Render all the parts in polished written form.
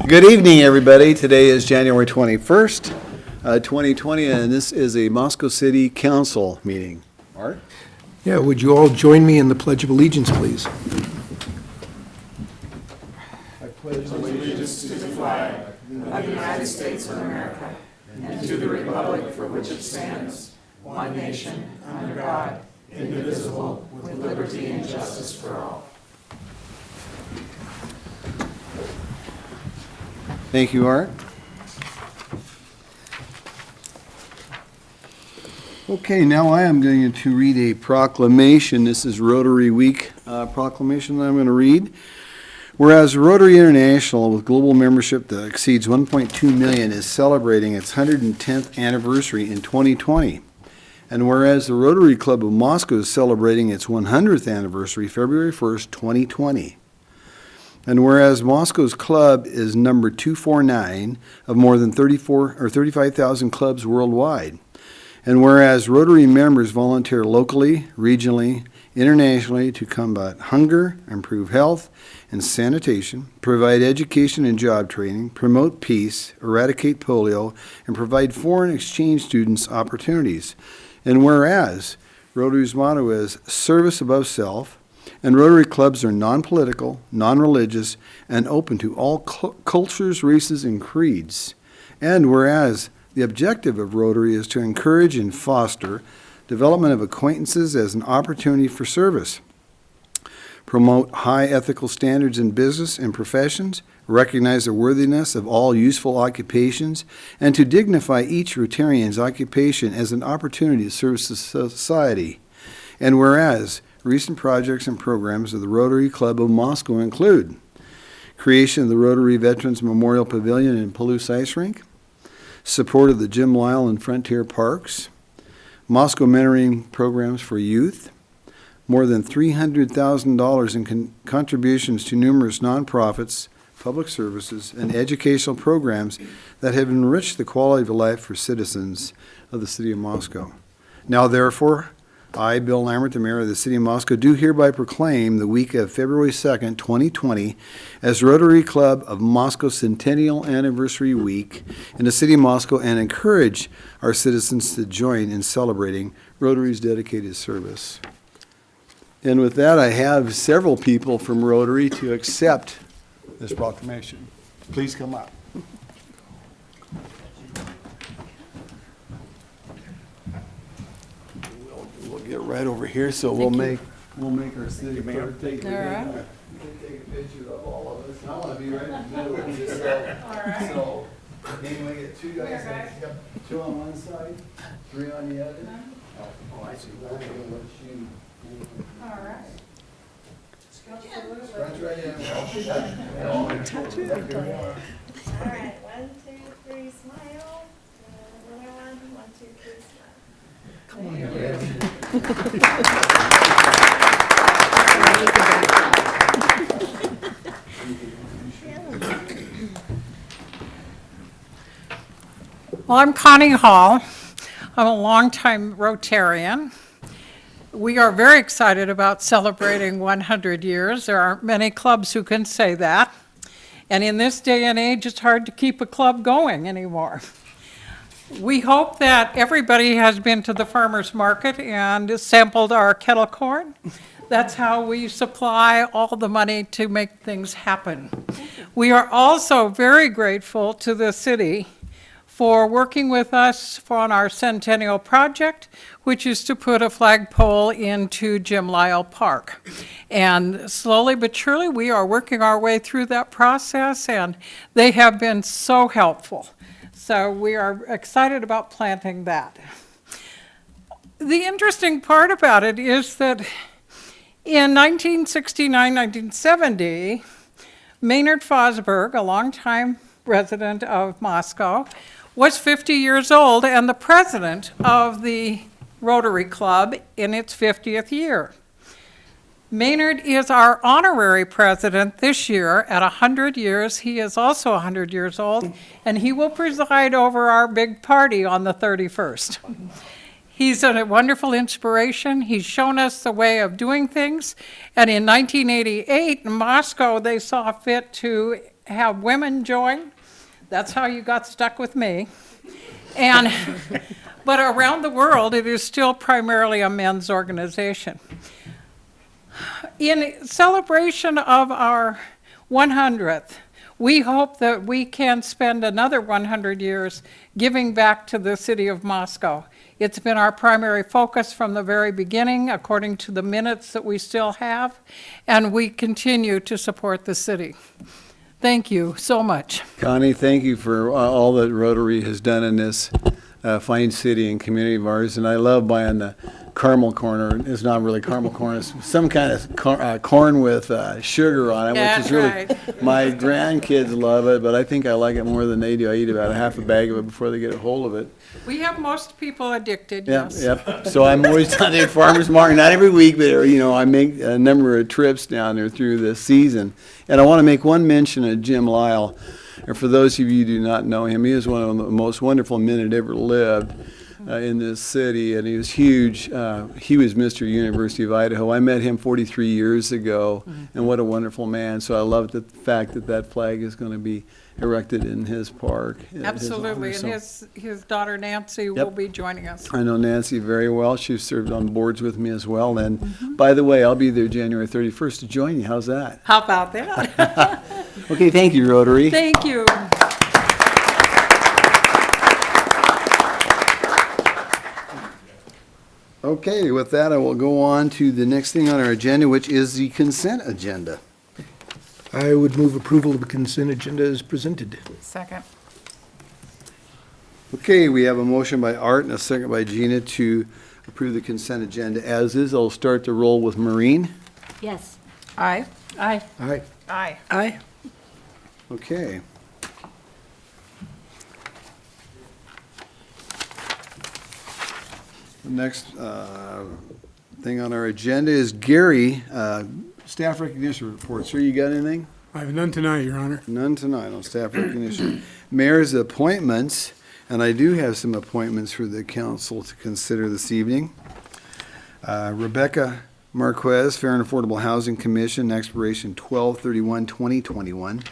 Good evening, everybody. Today is January 21st, 2020, and this is a Moscow City Council meeting. Art? Yeah, would you all join me in the Pledge of Allegiance, please? Thank you, Art. Okay, now I am going to read a proclamation. This is Rotary Week proclamation that I'm going to read. Whereas Rotary International, with global membership that exceeds 1.2 million, is celebrating its 110th anniversary in 2020. And whereas the Rotary Club of Moscow is celebrating its 100th anniversary February 1st, 2020. And whereas Moscow's club is number 249 of more than 35,000 clubs worldwide. And whereas Rotary members volunteer locally, regionally, internationally to combat hunger, improve health and sanitation, provide education and job training, promote peace, eradicate polio, and provide foreign exchange students opportunities. And whereas Rotary's motto is service above self, and Rotary clubs are non-political, non-religious, and open to all cultures, races, and creeds. And whereas the objective of Rotary is to encourage and foster development of acquaintances as an opportunity for service, promote high ethical standards in business and professions, recognize the worthiness of all useful occupations, and to dignify each Rotarian's occupation as an opportunity to serve society. And whereas recent projects and programs of the Rotary Club of Moscow include creation of the Rotary Veterans Memorial Pavilion and Palouse Ice Rink, support of the Jim Lyle and Frontier Parks, Moscow mentoring programs for youth, more than $300,000 in contributions to numerous nonprofits, public services, and educational programs that have enriched the quality of life for citizens of the City of Moscow. Now, therefore, I, Bill Lambert, the Mayor of the City of Moscow, do hereby proclaim the week of February 2nd, 2020 as Rotary Club of Moscow Centennial Anniversary Week in the City of Moscow and encourage our citizens to join in celebrating Rotary's dedicated service. And with that, I have several people from Rotary to accept this proclamation. Please come up. We'll get right over here, so we'll make our city clerk take a picture of all of us. I want to be right in the middle of this. So, anyway, get two guys, two on one side, three on the other. Oh, I see. All right. Scratch right in. All right, 1, 2, 3, smile. Another one, 1, 2, 3, smile. Come on, Brad. Well, I'm Connie Hall. I'm a longtime Rotarian. We are very excited about celebrating 100 years. There aren't many clubs who can say that. And in this day and age, it's hard to keep a club going anymore. We hope that everybody has been to the farmer's market and sampled our kettle corn. That's how we supply all the money to make things happen. We are also very grateful to the city for working with us on our Centennial project, which is to put a flagpole into Jim Lyle Park. And slowly but surely, we are working our way through that process, and they have been so helpful. So we are excited about planting that. The interesting part about it is that in 1969, 1970, Maynard Fosberg, a longtime resident of Moscow, was 50 years old and the president of the Rotary Club in its 50th year. Maynard is our honorary president this year at 100 years. He is also 100 years old, and he will preside over our big party on the 31st. He's a wonderful inspiration. He's shown us the way of doing things. And in 1988, in Moscow, they saw fit to have women join. That's how you got stuck with me. And, but around the world, it is still primarily a men's organization. In celebration of our 100th, we hope that we can spend another 100 years giving back to the city of Moscow. It's been our primary focus from the very beginning, according to the minutes that we still have, and we continue to support the city. Thank you so much. Connie, thank you for all that Rotary has done in this fine city and community of ours. And I love buying the caramel corn, or it's not really caramel corn, it's some kind of corn with sugar on it, which is really, That's my grandkids love it, but I think I like it more than they do. I eat about a half a bag of it before they get a hold of it. We have most people addicted, Yep, yes. yep. So I'm always down there at Farmers Market, not every week, but, I make a number of trips down there through the season. And I want to make one mention of Jim Lyle. And for those of you who do not know him, he is one of the most wonderful men that ever lived in this city, and he was huge. He was Mr. University of Idaho. I met him 43 years ago, and what a wonderful man. So I love the fact that that flag is going to be erected in his park. in his Absolutely, honor. and So his daughter Nancy will Yep. be joining us. I know Nancy very well. She's served on boards with me as well. And by the way, I'll be there January 31st to join you. How's that? How about that? Okay, thank you, Rotary. Thank you. Okay, with that, I will go on to the next thing on our agenda, which is the consent agenda. I would move approval of the consent agenda as presented. Second. Okay, we have a motion by Art and a second by Gina to approve the consent agenda as is. I'll start the roll with Maureen. Yes. Aye. Aye. Aye. Aye. Aye. Okay. The next thing on our agenda is Gary, staff recognition report. Sir, you got anything? I have none tonight, Your Honor. None tonight on staff recognition. Mayor's appointments, and I do have some appointments for the council to consider this evening. Rebecca Marquez, Fair and Affordable Housing Commission, expiration 12/31/2021.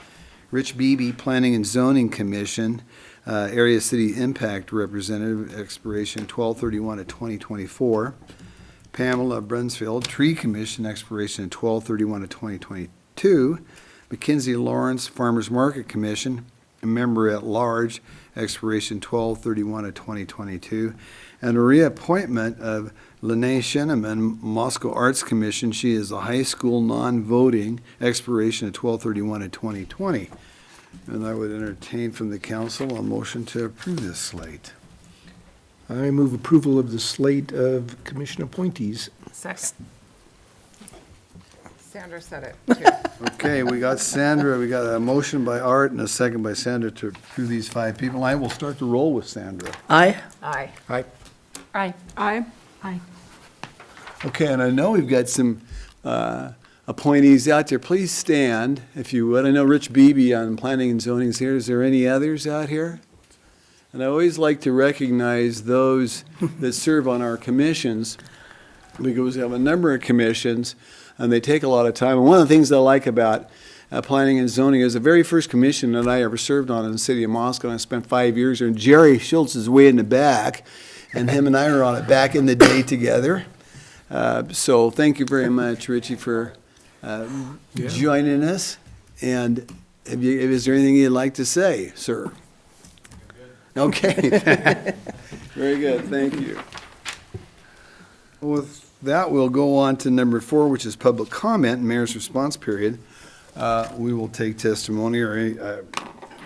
Rich Beebe, Planning and Zoning Commission, Area City Impact Representative, expiration 12/31/2024. Pamela Brunsfield, Tree Commission, expiration 12/31/2022. Mackenzie Lawrence, Farmers Market Commission, a member at large, expiration 12/31/2022. And a reappointment of Lene Sheneman, Moscow Arts Commission. She is a high school non-voting, expiration of 12/31/2020. And I would entertain from the council a motion to approve this slate. I move approval of the slate of commission appointees. Second. Sandra said it, too. Okay, we got Sandra, we got a motion by Art and a second by Sandra to approve these five people. I will start the roll with Sandra. Aye. Aye. Aye. Aye. Aye. Aye. Okay, and I know we've got some appointees out there. Please stand, if you would. I know Rich Beebe on Planning and Zoning is here. Is there any others out here? And I always like to recognize those that serve on our commissions, because we have a number of commissions, and they take a lot of time. And one of the things I like about Planning and Zoning is the very first commission that I ever served on in the city of Moscow, and I spent 5 years there, and Jerry Schultz is way in the back, and him and I were on it back in the day together. So thank you very much, Richie, for joining us. And is there anything you'd like to say, sir? Okay. Very good, thank you. With that, we'll go on to number 4, which is public comment, mayor's response period. We will take testimony or any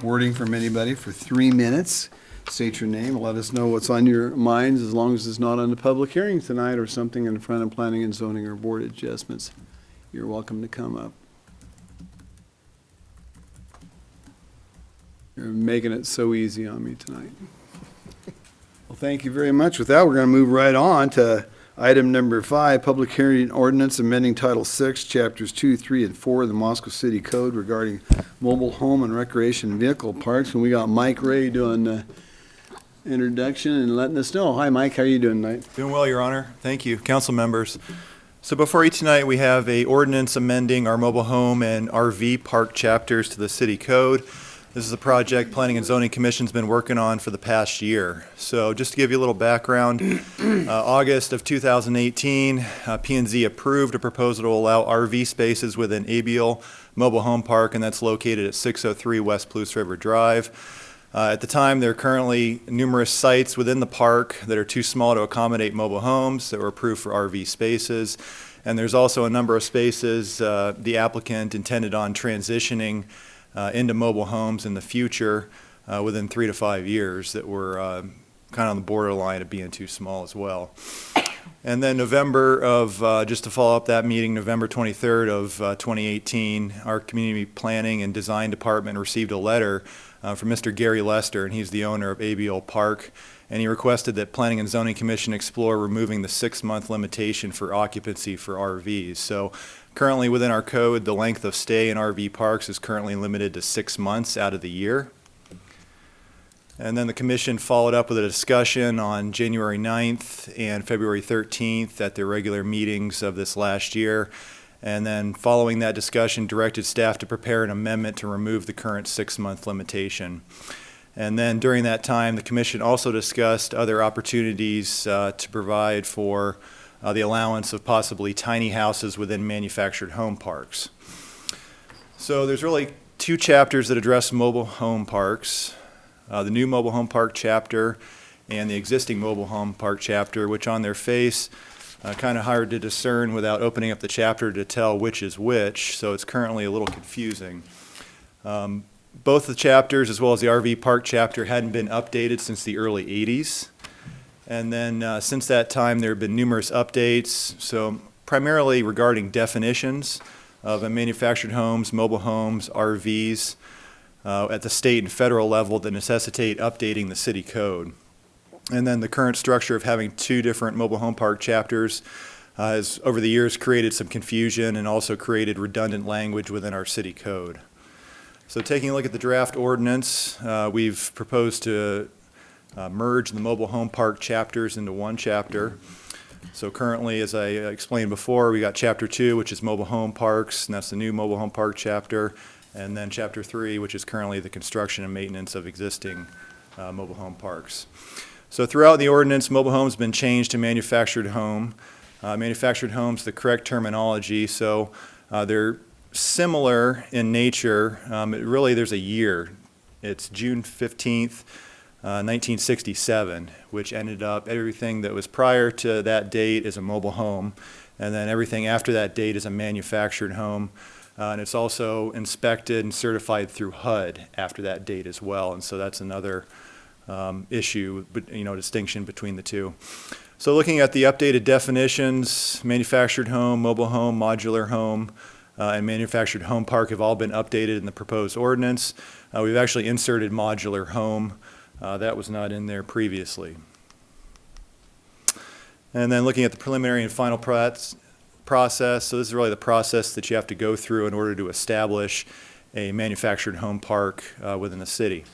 wording from anybody for 3 minutes. State your name, let us know what's on your minds, as long as it's not on the public hearing tonight or something in front of planning and zoning or board adjustments. You're welcome to come up. You're making it so easy on me tonight. Well, thank you very much. With that, we're going to move right on to item number 5, public hearing ordinance amending Title 6, Chapters 2, 3, and 4 of the Moscow City Code regarding mobile home and recreation vehicle parks. And we got Mike Ray doing the introduction and letting us know. Hi, Mike, how are you doing tonight? Doing well, Your Honor. Thank you. Council members, So before you tonight, we have a ordinance amending our mobile home and RV park chapters to the city code. This is a project Planning and Zoning Commission's been working on for the past year. So just to give you a little background, August of 2018, P&Z approved a proposal to allow RV spaces within Abiel Mobile Home Park, and that's located at 603 West Palouse River Drive. At the time, there are currently numerous sites within the park that are too small to accommodate mobile homes that were approved for RV spaces. And there's also a number of spaces the applicant intended on transitioning into mobile homes in the future within 3 to 5 years that were kind of on the borderline of being too small as well. And then November of, just to follow up that meeting, November 23rd of 2018, our Community Planning and Design Department received a letter from Mr. Gary Lester, and he's the owner of Abiel Park, and he requested that Planning and Zoning Commission explore removing the 6-month limitation for occupancy for RVs. So currently within our code, the length of stay in RV parks is currently limited to 6 months out of the year. And then the commission followed up with a discussion on January 9th and February 13th at their regular meetings of this last year. And then following that discussion, directed staff to prepare an amendment to remove the current 6-month limitation. And then during that time, the commission also discussed other opportunities to provide for the allowance of possibly tiny houses within manufactured home parks. So there's really 2 chapters that address mobile home parks. The new mobile home park chapter and the existing mobile home park chapter, which on their face kind of hard to discern without opening up the chapter to tell which is which, so it's currently a little confusing. Both the chapters, as well as the RV park chapter, hadn't been updated since the early 80s. And then since that time, there have been numerous updates, so primarily regarding definitions of manufactured homes, mobile homes, RVs, at the state and federal level that necessitate updating the city code. And then the current structure of having 2 different mobile home park chapters has over the years created some confusion and also created redundant language within our city code. So taking a look at the draft ordinance, we've proposed to merge the mobile home park chapters into one chapter. So currently, as I explained before, we got chapter 2, which is mobile home parks, and that's the new mobile home park chapter. And then chapter 3, which is currently the construction and maintenance of existing mobile home parks. So throughout the ordinance, mobile home's been changed to manufactured home. Manufactured home's the correct terminology, so they're similar in nature. Really, there's a year. It's June 15th, 1967, which ended up everything that was prior to that date is a mobile home, and then everything after that date is a manufactured home. And it's also inspected and certified through HUD after that date as well, and so that's another issue, but distinction between the two. So looking at the updated definitions, manufactured home, mobile home, modular home, and manufactured home park have all been updated in the proposed ordinance. We've actually inserted modular home. That was not in there previously. And then looking at the preliminary and final process, so this is really the process that you have to go through in order to establish a manufactured home park within the city.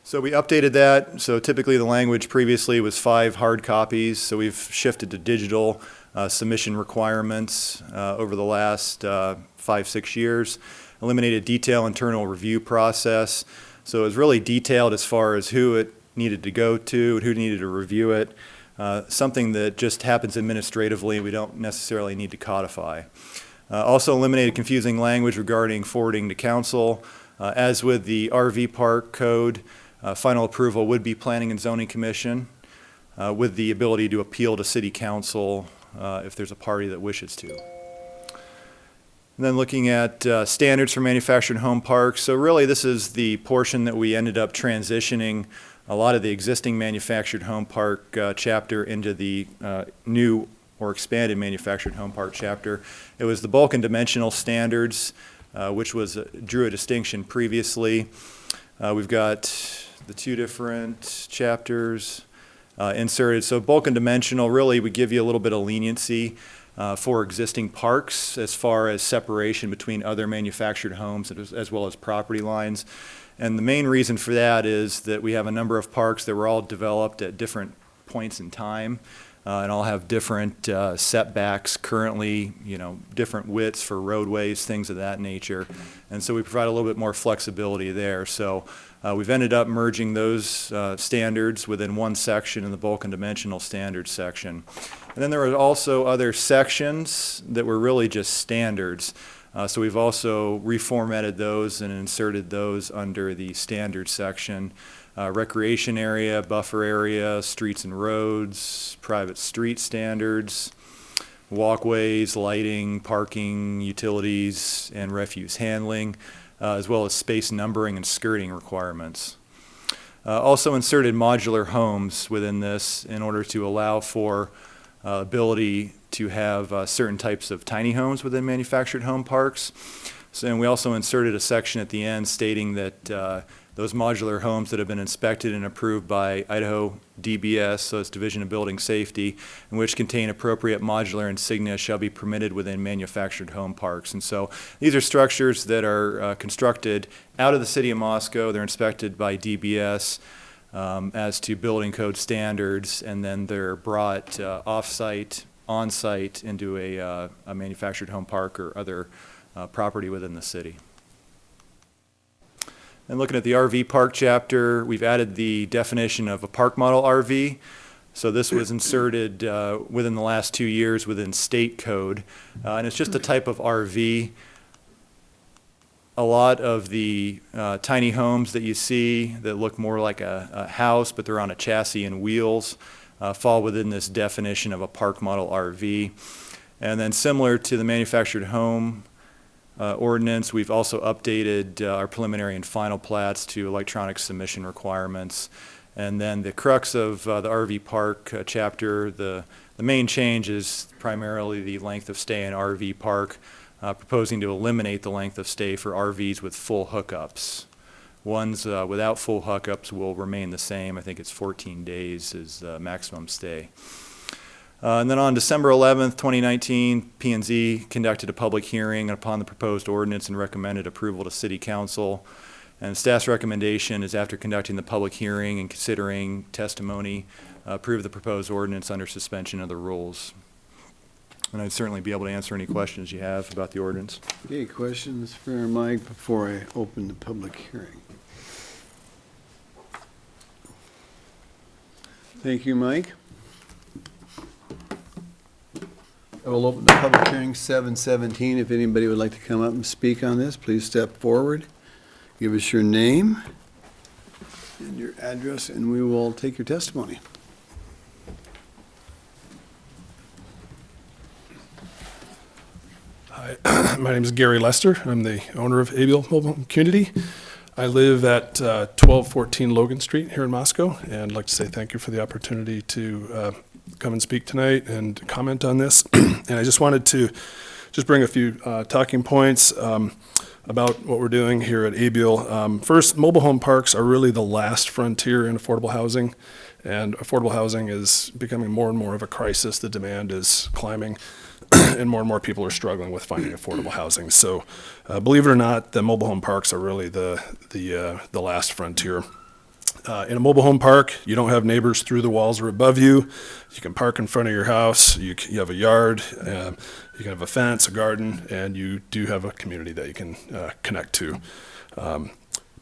So we updated that. So typically the language previously was 5 hard copies, so we've shifted to digital submission requirements over the last 5-6 years, eliminated detailed internal review process. So it was really detailed as far as who it needed to go to and who needed to review it. Something that just happens administratively, we don't necessarily need to codify. Also eliminated confusing language regarding forwarding to council. As with the RV park code, final approval would be Planning and Zoning Commission with the ability to appeal to City Council if there's a party that wishes to. And then looking at standards for manufactured home parks. So really this is the portion that we ended up transitioning a lot of the existing manufactured home park chapter into the new or expanded manufactured home park chapter. It was the bulk and dimensional standards, which drew a distinction previously. We've got the 2 different chapters inserted. So bulk and dimensional really would give you a little bit of leniency for existing parks as far as separation between other manufactured homes as well as property lines. And the main reason for that is that we have a number of parks that were all developed at different points in time. and all have different setbacks currently, different widths for roadways, things of that nature. And so we provide a little bit more flexibility there. So we've ended up merging those standards within one section in the bulk and dimensional standards section. And then there are also other sections that were really just standards. So we've also reformatted those and inserted those under the standards section. Recreation area, buffer area, streets and roads, private street standards, walkways, lighting, parking, utilities, and refuse handling, as well as space numbering and skirting requirements. Also inserted modular homes within this in order to allow for ability to have certain types of tiny homes within manufactured home parks. So, and we also inserted a section at the end stating that those modular homes that have been inspected and approved by Idaho DBS, so it's Division of Building Safety, and which contain appropriate modular insignia shall be permitted within manufactured home parks. And so these are structures that are constructed out of the city of Moscow. They're inspected by DBS as to building code standards, and then they're brought off-site, on-site into a manufactured home park or other property within the city. And looking at the RV park chapter, we've added the definition of a park model RV. So this was inserted within the last 2 years within state code. And it's just a type of RV. A lot of the tiny homes that you see that look more like a house, but they're on a chassis and wheels, fall within this definition of a park model RV. And then similar to the manufactured home ordinance, we've also updated our preliminary and final plats to electronic submission requirements. And then the crux of the RV park chapter, the main change is primarily the length of stay in RV park, proposing to eliminate the length of stay for RVs with full hookups. Ones without full hookups will remain the same. I think it's 14 days is the maximum stay. And then on December 11th, 2019, P&Z conducted a public hearing upon the proposed ordinance and recommended approval to City Council. And staff's recommendation is, after conducting the public hearing and considering testimony, approve the proposed ordinance under suspension of the rules. And I'd certainly be able to answer any questions you have about the ordinance. Okay, questions for Mike before I open the public hearing? Thank you, Mike. I will open the public hearing 7:17. If anybody would like to come up and speak on this, please step forward. Give us your name and your address, and we will take your testimony. Hi, my name is Gary Lester. I'm the owner of Abiel Mobile Home Community. I live at 1214 Logan Street here in Moscow, and I'd like to say thank you for the opportunity to come and speak tonight and comment on this. And I just wanted to bring a few talking points about what we're doing here at Abiel. First, mobile home parks are really the last frontier in affordable housing, and affordable housing is becoming more and more of a crisis. The demand is climbing, and more people are struggling with finding affordable housing. So, believe it or not, the mobile home parks are really the last frontier. In a mobile home park, you don't have neighbors through the walls or above you. You can park in front of your house. You have a yard. You can have a fence, a garden, and you do have a community that you can connect to.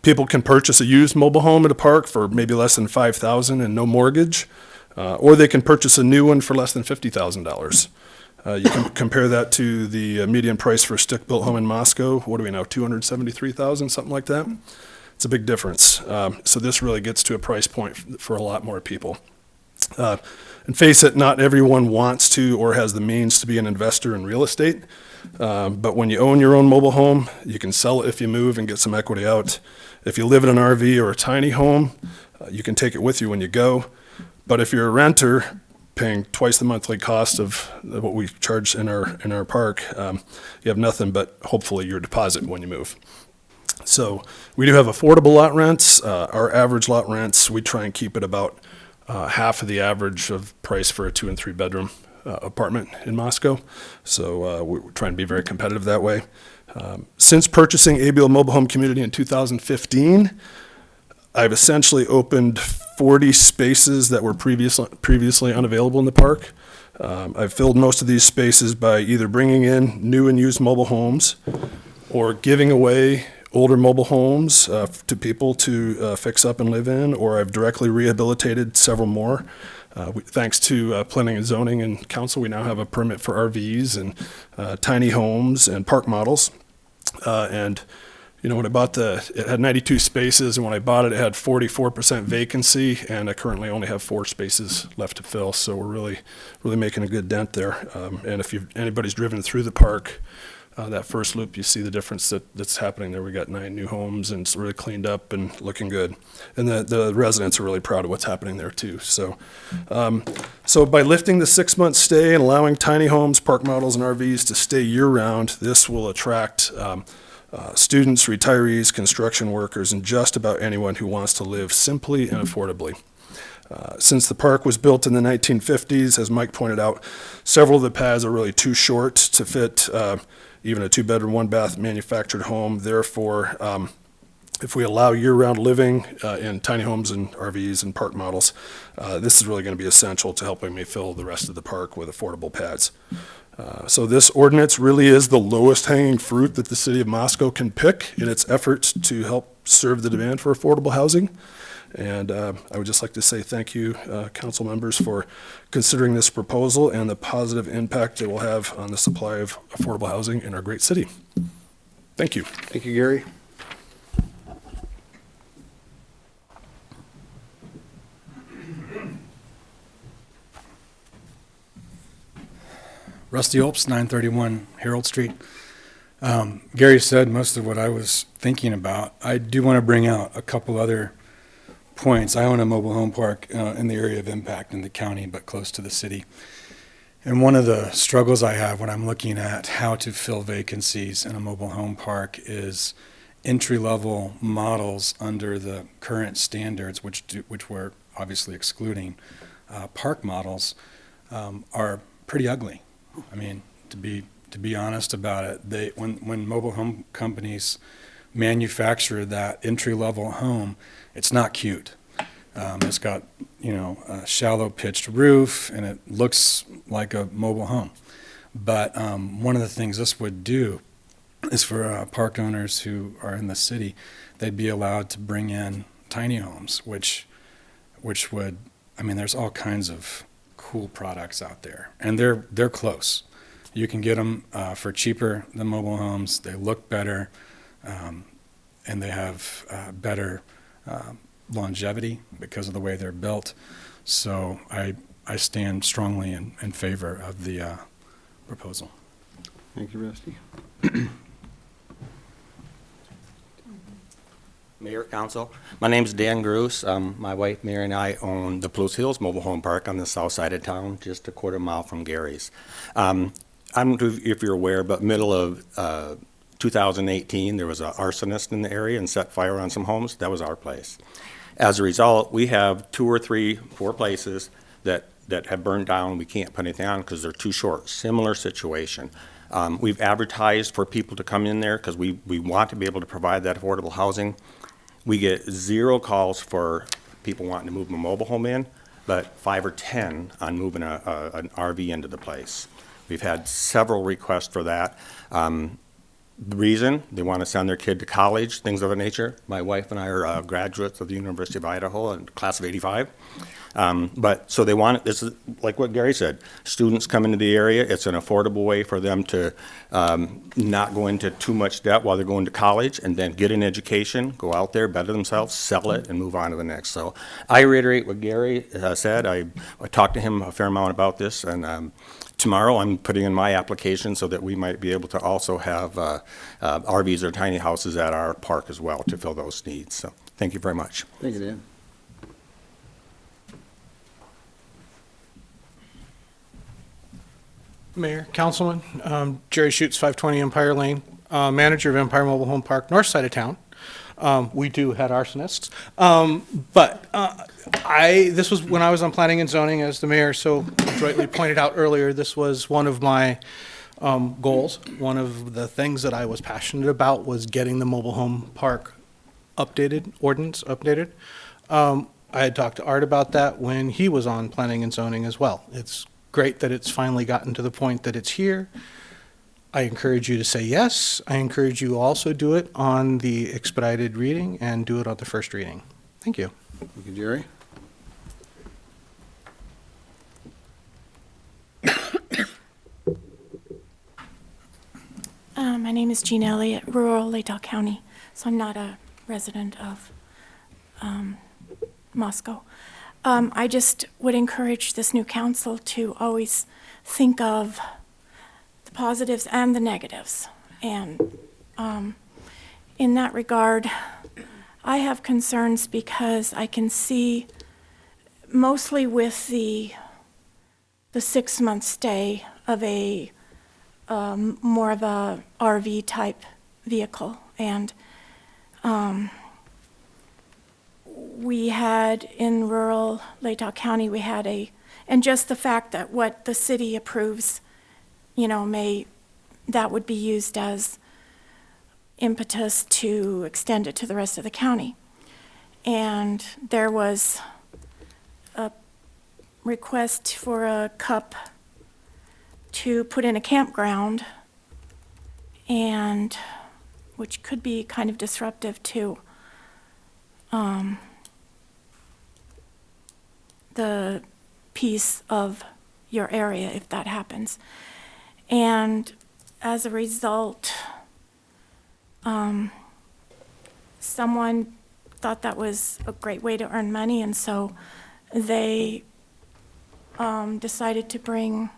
People can purchase a used mobile home at a park for maybe less than $5,000 and no mortgage, or they can purchase a new one for less than $50,000. You can compare that to the median price for a stick-built home in Moscow. What do we know, $273,000, something like that? It's a big difference. So this really gets to a price point for a lot more people. And face it, not everyone wants to or has the means to be an investor in real estate. But when you own your own mobile home, you can sell it if you move and get some equity out. If you live in an RV or a tiny home, you can take it with you when you go. But if you're a renter, paying twice the monthly cost of what we charge in our park, you have nothing but hopefully your deposit when you move. So we do have affordable lot rents. Our average lot rents, we try and keep it about half of the average of price for a 2 and 3 bedroom apartment in Moscow. So we're trying to be very competitive that way. Since purchasing Abiel Mobile Home Community in 2015, I've essentially opened 40 spaces that were previously unavailable in the park. I've filled most of these spaces by either bringing in new and used mobile homes or giving away older mobile homes to people to fix up and live in, or I've directly rehabilitated several more. Thanks to Planning and Zoning and Council, we now have a permit for RVs and tiny homes and park models. And you know, when I bought it had 92 spaces, and when I bought it, it had 44% vacancy, and I currently only have 4 spaces left to fill. So we're really making a good dent there. And if anybody's driven through the park, that first loop, you see the difference that's happening there. We got 9 new homes, and it's really cleaned up and looking good. And the residents are really proud of what's happening there too. So, so by lifting the 6-month stay and allowing tiny homes, park models, and RVs to stay year-round, this will attract students, retirees, construction workers, and just about anyone who wants to live simply and affordably. Since the park was built in the 1950s, as Mike pointed out, several of the pads are really too short to fit even a 2-bedroom, 1-bath manufactured home. Therefore, if we allow year-round living in tiny homes and RVs and park models, this is really going to be essential to helping me fill the rest of the park with affordable pads. So this ordinance really is the lowest hanging fruit that the city of Moscow can pick in its efforts to help serve the demand for affordable housing. And I would just like to say thank you, council members, for considering this proposal and the positive impact it will have on the supply of affordable housing in our great city. Thank you. Thank you, Gary. Rusty Olps, 931 Harold Street. Gary said most of what I was thinking about. I do want to bring out a couple other points. I own a mobile home park in the area of impact in the county, but close to the city. And one of the struggles I have when I'm looking at how to fill vacancies in a mobile home park is entry-level models under the current standards, which we're obviously excluding. Park models are pretty ugly. I mean, to be honest about it, when mobile home companies manufacture that entry-level home, it's not cute. It's got, a shallow pitched roof, and it looks like a mobile home. But one of the things this would do is for park owners who are in the city, they'd be allowed to bring in tiny homes, which would, there's all kinds of cool products out there, and they're close. You can get them for cheaper than mobile homes. They look better, and they have better longevity because of the way they're built. So I stand strongly in favor of the proposal. Thank you, Rusty. Mayor, Council, my name's Dan Gruss. My wife Mary and I own the Palouse Hills Mobile Home Park on the south side of town, just a quarter mile from Gary's. I don't know if you're aware, but middle of 2018, there was an arsonist in the area and set fire on some homes. That was our place. As a result, we have 2 or 3, 4 places that have burned down. We can't put anything on because they're too short. Similar situation. We've advertised for people to come in there because we want to be able to provide that affordable housing. We get 0 calls for people wanting to move a mobile home in, but 5 or 10 on moving an RV into the place. We've had several requests for that. The reason, they want to send their kid to college, things of that nature. My wife and I are graduates of the University of Idaho, in class of '85. So they want it, this is like what Gary said, students come into the area, it's an affordable way for them to not go into too much debt while they're going to college, and then get an education, go out there, better themselves, sell it, and move on to the next. So I reiterate what Gary said. I talked to him a fair amount about this, and tomorrow I'm putting in my application so that we might be able to also have RVs or tiny houses at our park as well to fill those needs. So thank you very much. Thank you, Dan. Mayor, Councilman, Jerry Schutz, 520 Empire Lane, manager of Empire Mobile Home Park, north side of town. We do had arsonists, but this was when I was on planning and zoning, as the mayor so adroitly pointed out earlier. This was one of my goals. One of the things that I was passionate about was getting the mobile home park ordinance updated. I had talked to Art about that when he was on planning and zoning as well. It's great that it's finally gotten to the point that it's here. I encourage you to say yes. I encourage you also do it on the expedited reading and do it on the first reading. Thank you. Thank you, Jerry. My name is Jean Elliott, rural Latah County, so I'm not a resident of Moscow. I just would encourage this new council to always think of the positives and the negatives. And in that regard, I have concerns because I can see, mostly with the 6-month stay of a more of a RV type vehicle. And we had in rural Latah County, we had and just the fact that what the city approves, that would be used as impetus to extend it to the rest of the county. And there was a request for a CUP to put in a campground, and which could be kind of disruptive to the peace of your area if that happens. And as a result, someone thought that was a great way to earn money, and so they decided to bring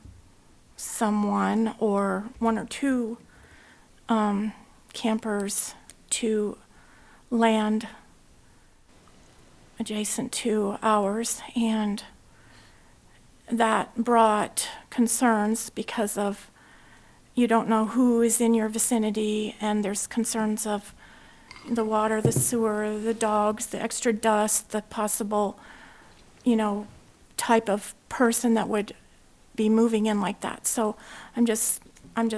someone or one or two campers to land adjacent to ours, and that brought concerns because of you don't know who is in your vicinity, and there's concerns of the water, the sewer, the dogs, the extra dust, the possible, type of person that would be moving in like that. So I'm just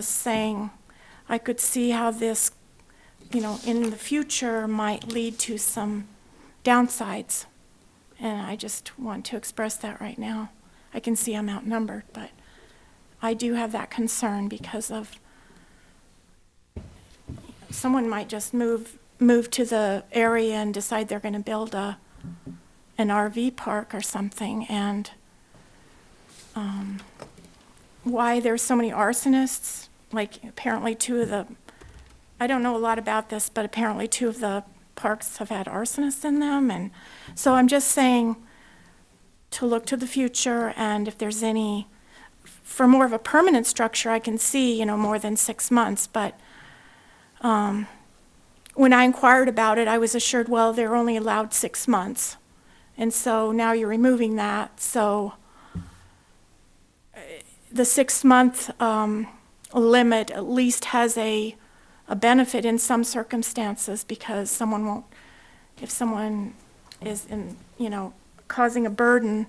saying I could see how this, in the future might lead to some downsides. And I just want to express that right now. I can see I'm outnumbered, but I do have that concern because of someone might just move to the area and decide they're going to build an RV park or something. And why there's so many arsonists, like apparently I don't know a lot about this, but apparently 2 of the parks have had arsonists in them. And so I'm just saying to look to the future, and if there's any, for more of a permanent structure, I can see, more than 6 months. But when I inquired about it, I was assured, well, they're only allowed 6 months. And so now you're removing that. So the 6-month limit at least has a benefit in some circumstances, because someone won't, if someone is causing a burden,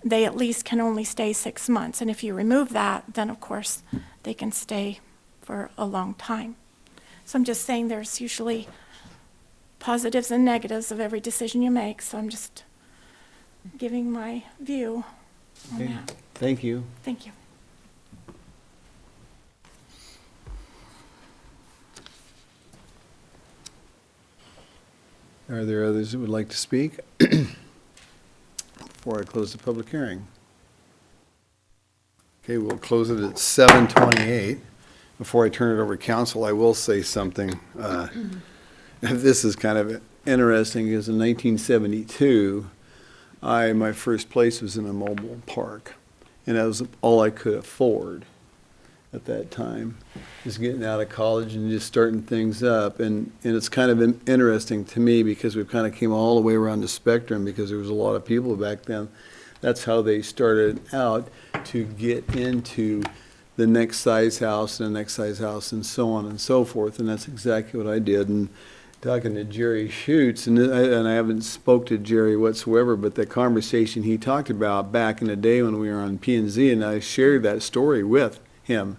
they at least can only stay 6 months. And if you remove that, then of course they can stay for a long time. So I'm just saying there's usually positives and negatives of every decision you make. So I'm just giving my view on Okay. that. Thank you. Thank you. Are there others that would like to speak before I close the public hearing? Okay, we'll close it at 7:28. Before I turn it over to council, I will say something. This is kind of interesting, because in 1972, my first place was in a mobile park, and that was all I could afford at that time, just getting out of college and just starting things up. And it's kind of interesting to me, because we've kind of came all the way around the spectrum, because there was a lot of people back then. That's how they started out to get into the next size house and the next size house and so on and so forth. And that's exactly what I did. And talking to Jerry Schutz, and I haven't spoke to Jerry whatsoever, but the conversation he talked about back in the day when we were on P&Z, and I shared that story with him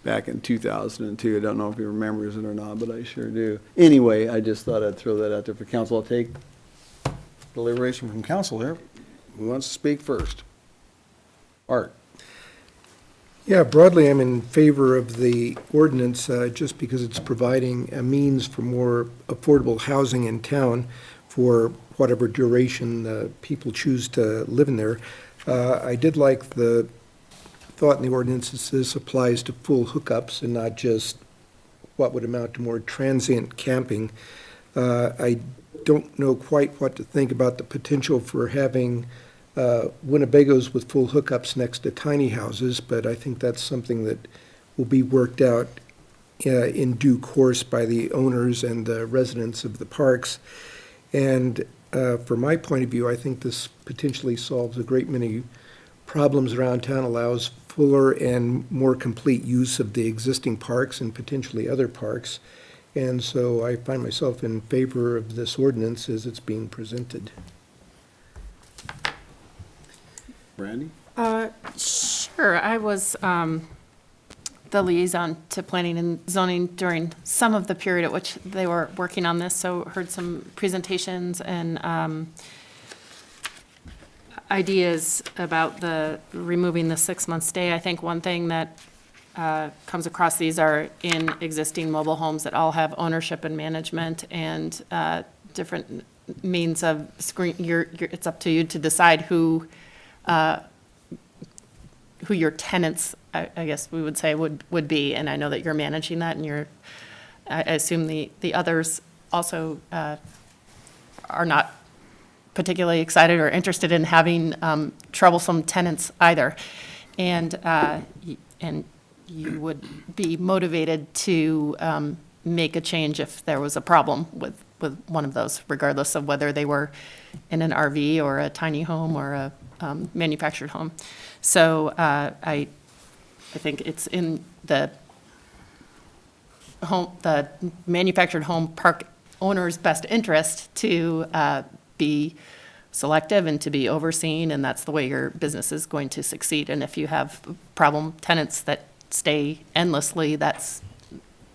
back in 2002. I don't know if he remembers it or not, but I sure do. Anyway, I just thought I'd throw that out there for council. I'll take deliberation from council there. Who wants to speak first? Art. Yeah, broadly, I'm in favor of the ordinance, just because it's providing a means for more affordable housing in town for whatever duration people choose to live in there. I did like the thought in the ordinance that this applies to full hookups and not just what would amount to more transient camping. I don't know quite what to think about the potential for having Winnebagos with full hookups next to tiny houses, but I think that's something that will be worked out in due course by the owners and the residents of the parks. And from my point of view, I think this potentially solves a great many problems around town, allows fuller and more complete use of the existing parks and potentially other parks. And so I find myself in favor of this ordinance as it's being presented. Brandy? Sure. I was the liaison to planning and zoning during some of the period at which they were working on this, so heard some presentations and ideas about the removing the 6-month stay. I think one thing that comes across these are in existing mobile homes that all have ownership and management and different means of screen. It's up to you to decide who your tenants, I guess we would say, would be. And I know that you're managing that, and I assume the others also are not particularly excited or interested in having troublesome tenants either. And you would be motivated to make a change if there was a problem with one of those, regardless of whether they were in an RV or a tiny home or a manufactured home. So I think it's in the manufactured home park owner's best interest to be selective and to be overseen, and that's the way your business is going to succeed. And if you have problem tenants that stay endlessly, that's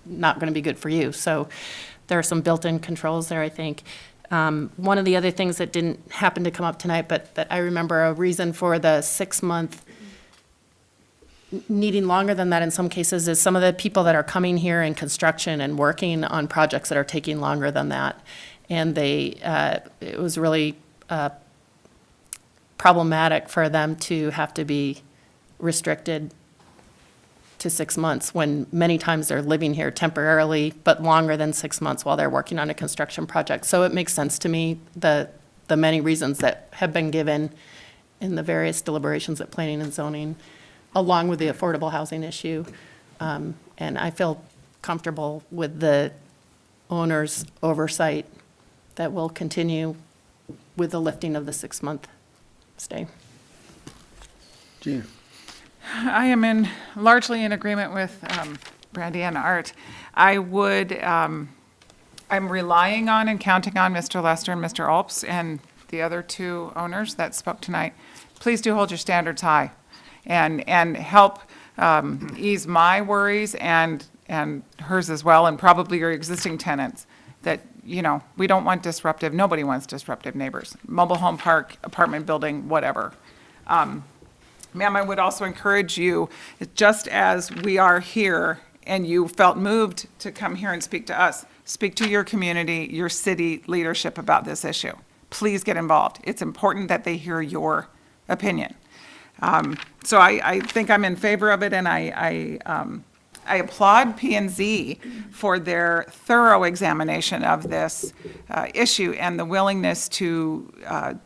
not going to be good for you. So there are some built-in controls there, I think. One of the other things that didn't happen to come up tonight, but that I remember a reason for the 6-month needing longer than that in some cases is some of the people that are coming here in construction and working on projects that are taking longer than that. And it was really problematic for them to have to be restricted to 6 months when many times they're living here temporarily, but longer than 6 months while they're working on a construction project. So it makes sense to me, the many reasons that have been given in the various deliberations at planning and zoning, along with the affordable housing issue. And I feel comfortable with the owner's oversight that will continue with the lifting of the 6-month stay. Gina? I am largely in agreement with Brandy and Art. I'm relying on and counting on Mr. Lester and Mr. Alps and the other two owners that spoke tonight. Please do hold your standards high and help ease my worries and hers as well, and probably your existing tenants, that, we don't want nobody wants disruptive neighbors. Mobile home park, apartment building, whatever. Ma'am, I would also encourage you, just as we are here and you felt moved to come here and speak to us, speak to your community, your city leadership about this issue. Please get involved. It's important that they hear your opinion. So I think I'm in favor of it, and I applaud P&Z for their thorough examination of this issue and the willingness to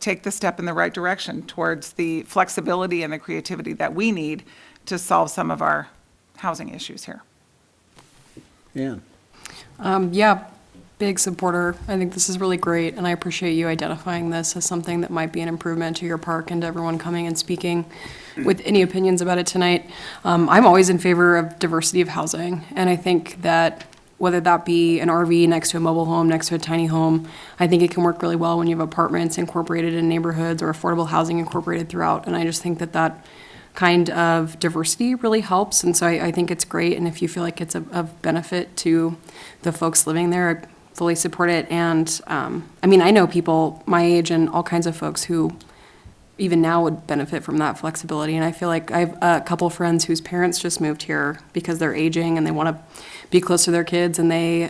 take the step in the right direction towards the flexibility and the creativity that we need to solve some of our housing issues here. Ann? Yeah, big supporter. I think this is really great, and I appreciate you identifying this as something that might be an improvement to your park and to everyone coming and speaking with any opinions about it tonight. I'm always in favor of diversity of housing, and I think that whether that be an RV next to a mobile home, next to a tiny home, I think it can work really well when you have apartments incorporated in neighborhoods or affordable housing incorporated throughout, and I just think that kind of diversity really helps, and so I think it's great, and if you feel like it's of benefit to the folks living there, I fully support it. And, I mean, I know people my age and all kinds of folks who even now would benefit from that flexibility, and I feel like I have a couple friends whose parents just moved here because they're aging and they want to be close to their kids, and they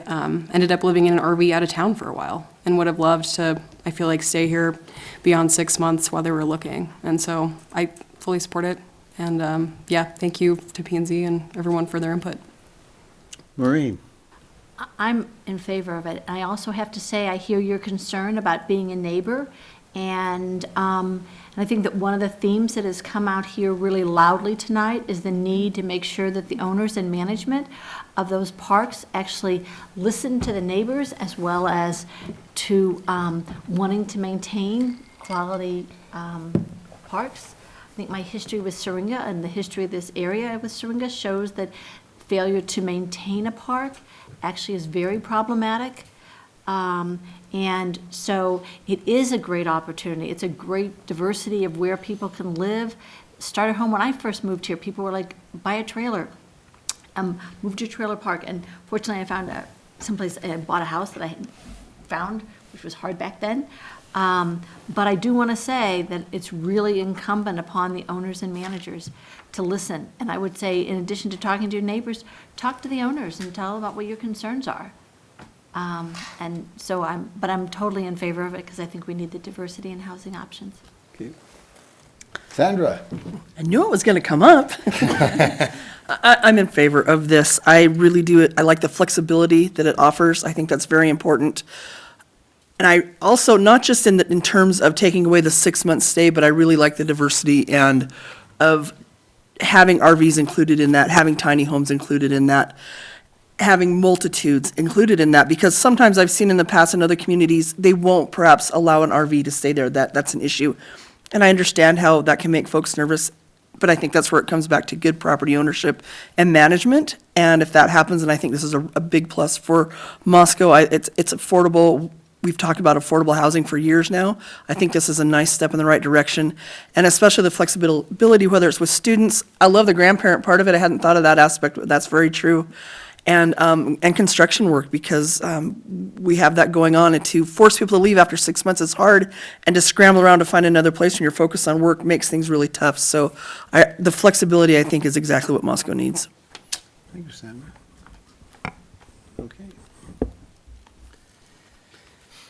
ended up living in an RV out of town for a while and would have loved to, I feel like, stay here beyond 6 months while they were looking. And so I fully support it. And yeah, thank you to P&Z and everyone for their input. Maureen? I'm in favor of it. I also have to say, I hear your concern about being a neighbor, and I think that one of the themes that has come out here really loudly tonight is the need to make sure that the owners and management of those parks actually listen to the neighbors, as well as to wanting to maintain quality parks. I think my history with Syringa and the history of this area with Syringa shows that failure to maintain a park actually is very problematic. And so it is a great opportunity. It's a great diversity of where people can live. Starter home, when I first moved here, people were like, buy a trailer, move to a trailer park. And fortunately, I found someplace, I bought a house that I found, which was hard back then. But I do want to say that it's really incumbent upon the owners and managers to listen. And I would say, in addition to talking to your neighbors, talk to the owners and tell them about what your concerns are. And so I'm totally in favor of it, because I think we need the diversity in housing options. Okay. Sandra? I knew it was going to come up. I'm in favor of this. I really do. I like the flexibility that it offers. I think that's very important. And I also, not just in terms of taking away the 6-month stay, but I really like the diversity and of having RVs included in that, having tiny homes included in that, having multitudes included in that, because sometimes I've seen in the past in other communities, they won't perhaps allow an RV to stay there. That's an issue. And I understand how that can make folks nervous, but I think that's where it comes back to good property ownership and management. And if that happens, and I think this is a big plus for Moscow, it's affordable. We've talked about affordable housing for years now. I think this is a nice step in the right direction, and especially the flexibility, whether it's with students. I love the grandparent part of it. I hadn't thought of that aspect, but that's very true. And construction work, because we have that going on, and to force people to leave after 6 months is hard, and to scramble around to find another place when you're focused on work makes things really tough. So the flexibility, I think, is exactly what Moscow needs. Thank you, Sandra. Okay.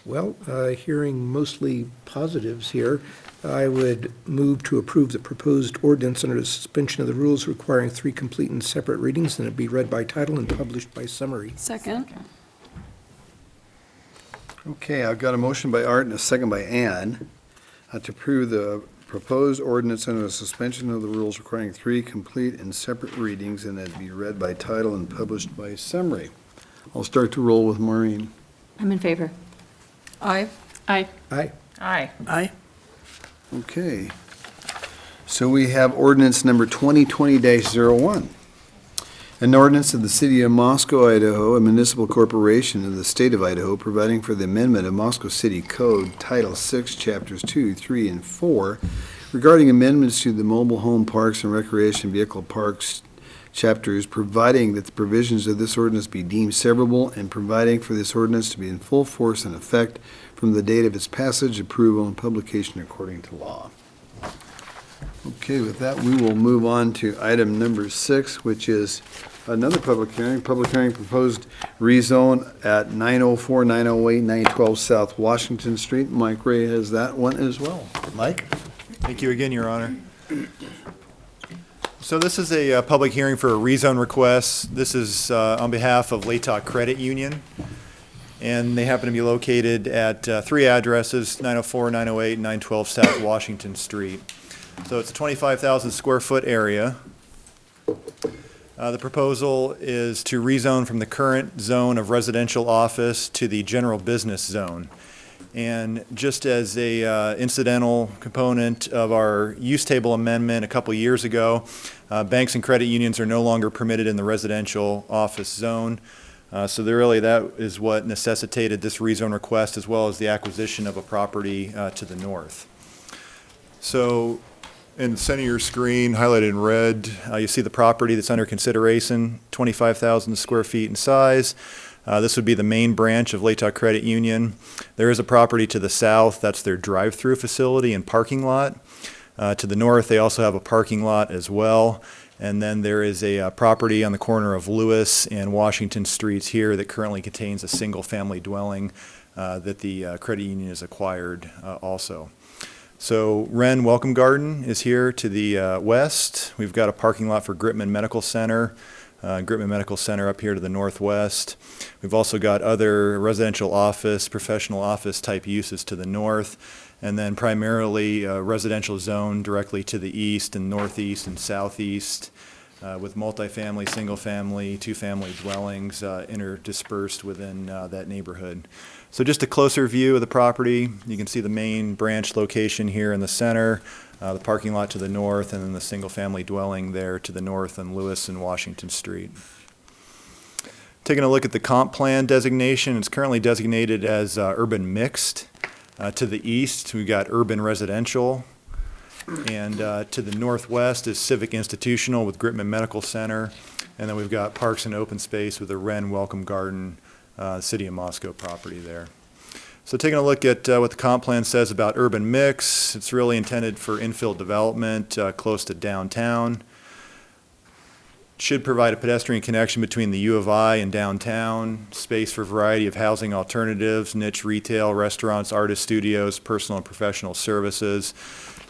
Well, hearing mostly positives here, I would move to approve the proposed ordinance under the suspension of the rules requiring 3 complete and separate readings, and it be read by title and published by summary. Second. Okay, I've got a motion by Art and a second by Ann to approve the proposed ordinance under the suspension of the rules requiring 3 complete and separate readings, and it be read by title and published by summary. I'll start to roll with Maureen. I'm in favor. Aye. Aye. Aye. Aye. Aye. Okay. So we have ordinance number 2020-01. An ordinance of the City of Moscow, Idaho, a municipal corporation of the State of Idaho, providing for the amendment of Moscow City Code, Title 6, Chapters 2, 3, and 4, regarding amendments to the mobile home parks and recreation vehicle parks chapters, providing that the provisions of this ordinance be deemed severable, and providing for this ordinance to be in full force and effect from the date of its passage, approval, and publication according to law. Okay, with that, we will move on to item number 6, which is another public hearing. Public hearing proposed rezone at 904, 908, 912 South Washington Street. Mike Ray has that one as well. Mike? Thank you again, Your Honor. So this is a public hearing for a rezone request. This is on behalf of Latah Credit Union, and they happen to be located at 3 addresses, 904, 908, and 912 South Washington Street. So it's a 25,000 square foot area. The proposal is to rezone from the current zone of residential office to the general business zone. And just as a incidental component of our use table amendment a couple years ago, banks and credit unions are no longer permitted in the residential office zone. So that is what necessitated this rezone request, as well as the acquisition of a property to the north. So In the center of your screen, highlighted in red, you see the property that's under consideration, 25,000 square feet in size. This would be the main branch of Latah Credit Union. There is a property to the south, that's their drive-through facility and parking lot. To the north, they also have a parking lot as well. And then there is a property on the corner of Lewis and Washington Streets here that currently contains a single-family dwelling that the credit union has acquired also. So Wren Welcome Garden is here to the west. We've got a parking lot for Gritman Medical Center. Gritman Medical Center up here to the northwest. We've also got other residential office, professional office type uses to the north, and then primarily a residential zone directly to the east and northeast and southeast with multifamily, single-family, two-family dwellings interdispersed within that neighborhood. So just a closer view of the property. You can see the main branch location here in the center, the parking lot to the north, and then the single-family dwelling there to the north on Lewis and Washington Street. Taking a look at the comp plan designation, it's currently designated as urban mixed. To the east, we've got urban residential. And to the northwest is civic institutional with Gritman Medical Center. And then we've got parks and open space with the Wren Welcome Garden, City of Moscow property there. So taking a look at what the comp plan says about urban mix, it's really intended for infill development close to downtown. Should provide a pedestrian connection between the U of I and downtown, space for a variety of housing alternatives, niche retail, restaurants, artist studios, personal and professional services.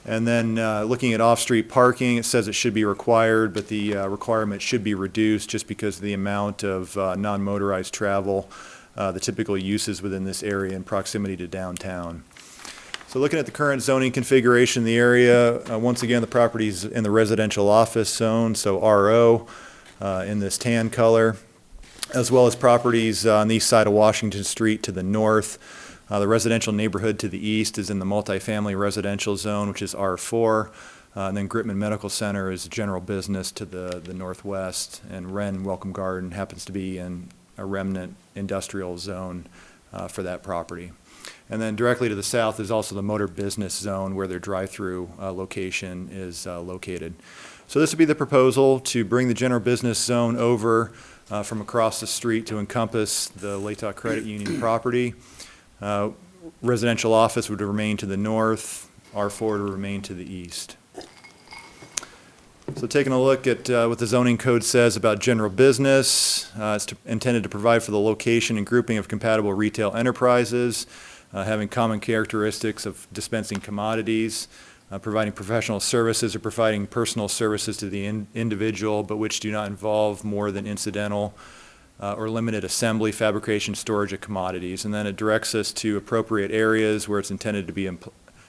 And then looking at off-street parking, it says it should be required, but the requirement should be reduced just because of the amount of non-motorized travel, the typical uses within this area in proximity to downtown. So looking at the current zoning configuration in the area, once again, the property's in the residential office zone, so RO in this tan color, as well as properties on the east side of Washington Street to the north. The residential neighborhood to the east is in the multifamily residential zone, which is R4. And then Gritman Medical Center is general business to the northwest. And Wren Welcome Garden happens to be in a remnant industrial zone for that property. And then directly to the south is also the motor business zone where their drive-through location is located. So this would be the proposal to bring the general business zone over from across the street to encompass the Latah Credit Union property. Residential office would remain to the north, R4 would remain to the east. So taking a look at what the zoning code says about general business, it's intended to provide for the location and grouping of compatible retail enterprises, having common characteristics of dispensing commodities, providing professional services or providing personal services to the individual, but which do not involve more than incidental or limited assembly, fabrication, storage of commodities. And then it directs us to appropriate areas where it's intended to be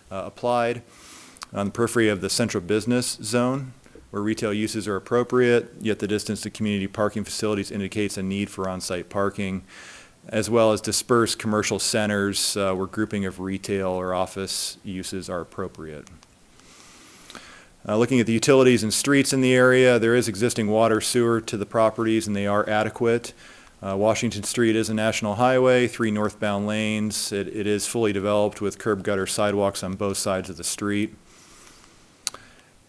applied on the periphery of the central business zone, where retail uses are appropriate, yet the distance to community parking facilities indicates a need for on-site parking, as well as dispersed commercial centers where grouping of retail or office uses are appropriate. Looking at the utilities and streets in the area, there is existing water, sewer to the properties, and they are adequate. Washington Street is a national highway, 3 northbound lanes. It is fully developed with curb gutter sidewalks on both sides of the street.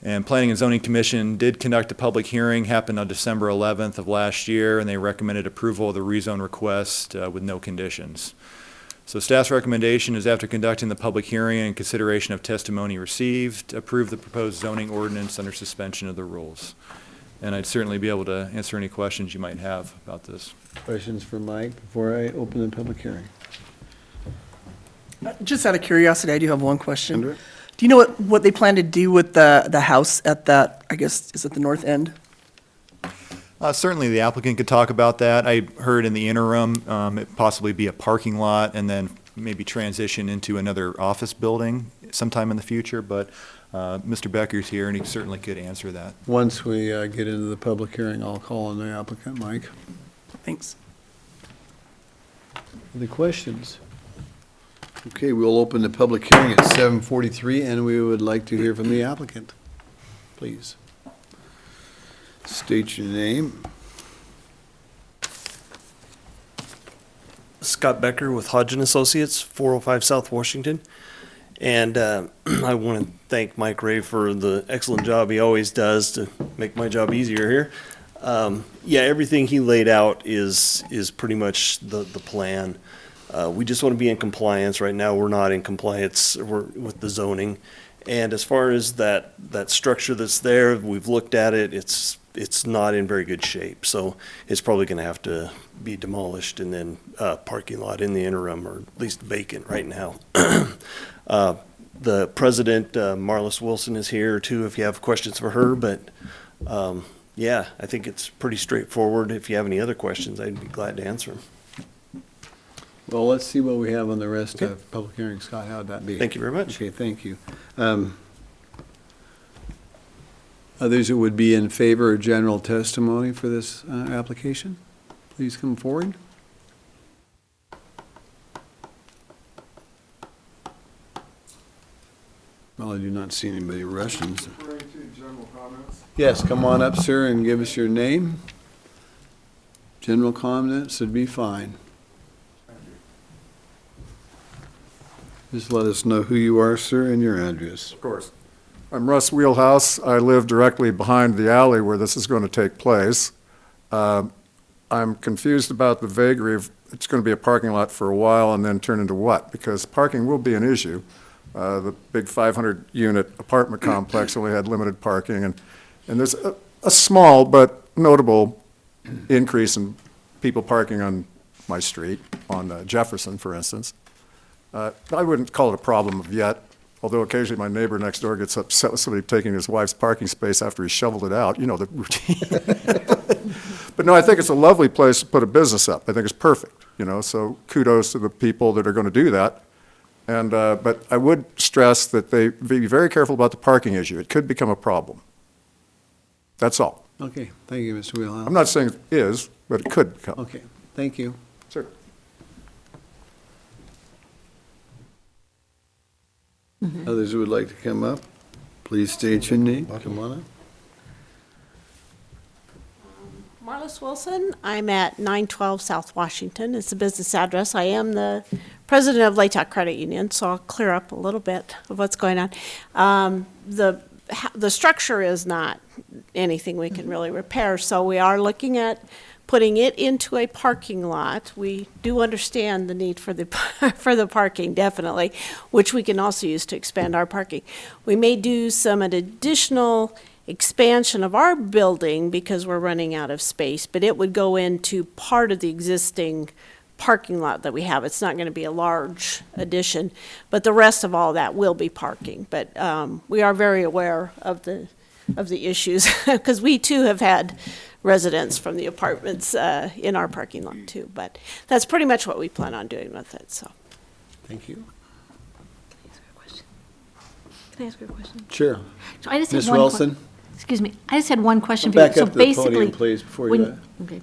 And Planning and Zoning Commission did conduct a public hearing, happened on December 11th of last year, and they recommended approval of the rezone request with no conditions. So staff's recommendation is, after conducting the public hearing and consideration of testimony received, approve the proposed zoning ordinance under suspension of the rules. And I'd certainly be able to answer any questions you might have about this. Questions for Mike before I open the public hearing? Just out of curiosity, I do have one question. Sandra? Do you know what they plan to do with the house at that, I guess, is it the north end? Certainly the applicant could talk about that. I heard in the interim it possibly be a parking lot and then maybe transition into another office building sometime in the future, but Mr. Becker's here and he certainly could answer that. Once we get into the public hearing, I'll call on the applicant, Mike. Thanks. Any questions? Okay, we'll open the public hearing at 7:43, and we would like to hear from the applicant. Please. State your name. Scott Becker with Hodge & Associates, 405 South Washington. And I want to thank Mike Ray for the excellent job he always does to make my job easier here. Yeah, everything he laid out is pretty much the plan. We just want to be in compliance. Right now, we're not in compliance with the zoning. And as far as that structure that's there, we've looked at it, it's not in very good shape. So it's probably going to have to be demolished and then parking lot in the interim, or at least vacant right now. The president, Marlis Wilson, is here too if you have questions for her. But yeah, I think it's pretty straightforward. If you have any other questions, I'd be glad to answer them. Well, let's see what we have on the rest of public hearing. Scott, how'd that be? Thank you very much. Okay, thank you. Others that would be in favor of general testimony for this application, please come forward. Well, I do not see anybody rushing. So. Yes, come on up, sir, and give us your name. General comments would be fine. Just let us know who you are, sir, and your address. Of course. I'm Russ Wheelhouse. I live directly behind the alley where this is going to take place. I'm confused about the vagary of it's going to be a parking lot for a while and then turn into what? Because parking will be an issue. The big 500-unit apartment complex only had limited parking, and there's a small but notable increase in people parking on my street, on Jefferson, for instance. I wouldn't call it a problem of yet, although occasionally my neighbor next door gets upset with somebody taking his wife's parking space after he shoveled it out. You know the routine. But no, I think it's a lovely place to put a business up. I think it's perfect, you know, so kudos to the people that are going to do that. And but I would stress that they be very careful about the parking issue. It could become a problem. That's all. Okay, thank you, Mr. Wheelhouse. I'm not saying it is, but it could become. Okay, thank you. Sir. Others who would like to come up, please state your name. Come on up. Marlis Wilson. I'm at 912 South Washington. It's a business address. I am the president of Latah Credit Union, so I'll clear up a little bit of what's going on. The structure is not anything we can really repair, so we are looking at putting it into a parking lot. We do understand the need for the for the parking, definitely, which we can also use to expand our parking. We may do some additional expansion of our building because we're running out of space, but it would go into part of the existing parking lot that we have. It's not going to be a large addition, but the rest of all that will be parking. But we are very aware of the issues because we too have had residents from the apartments in our parking lot too. But that's pretty much what we plan on doing with it. So, thank you. Can I ask you a question? Sure. So I just Ms. had one Wilson? Excuse me. I just had one question Come for you. back up to the podium, please, before you. when- Okay.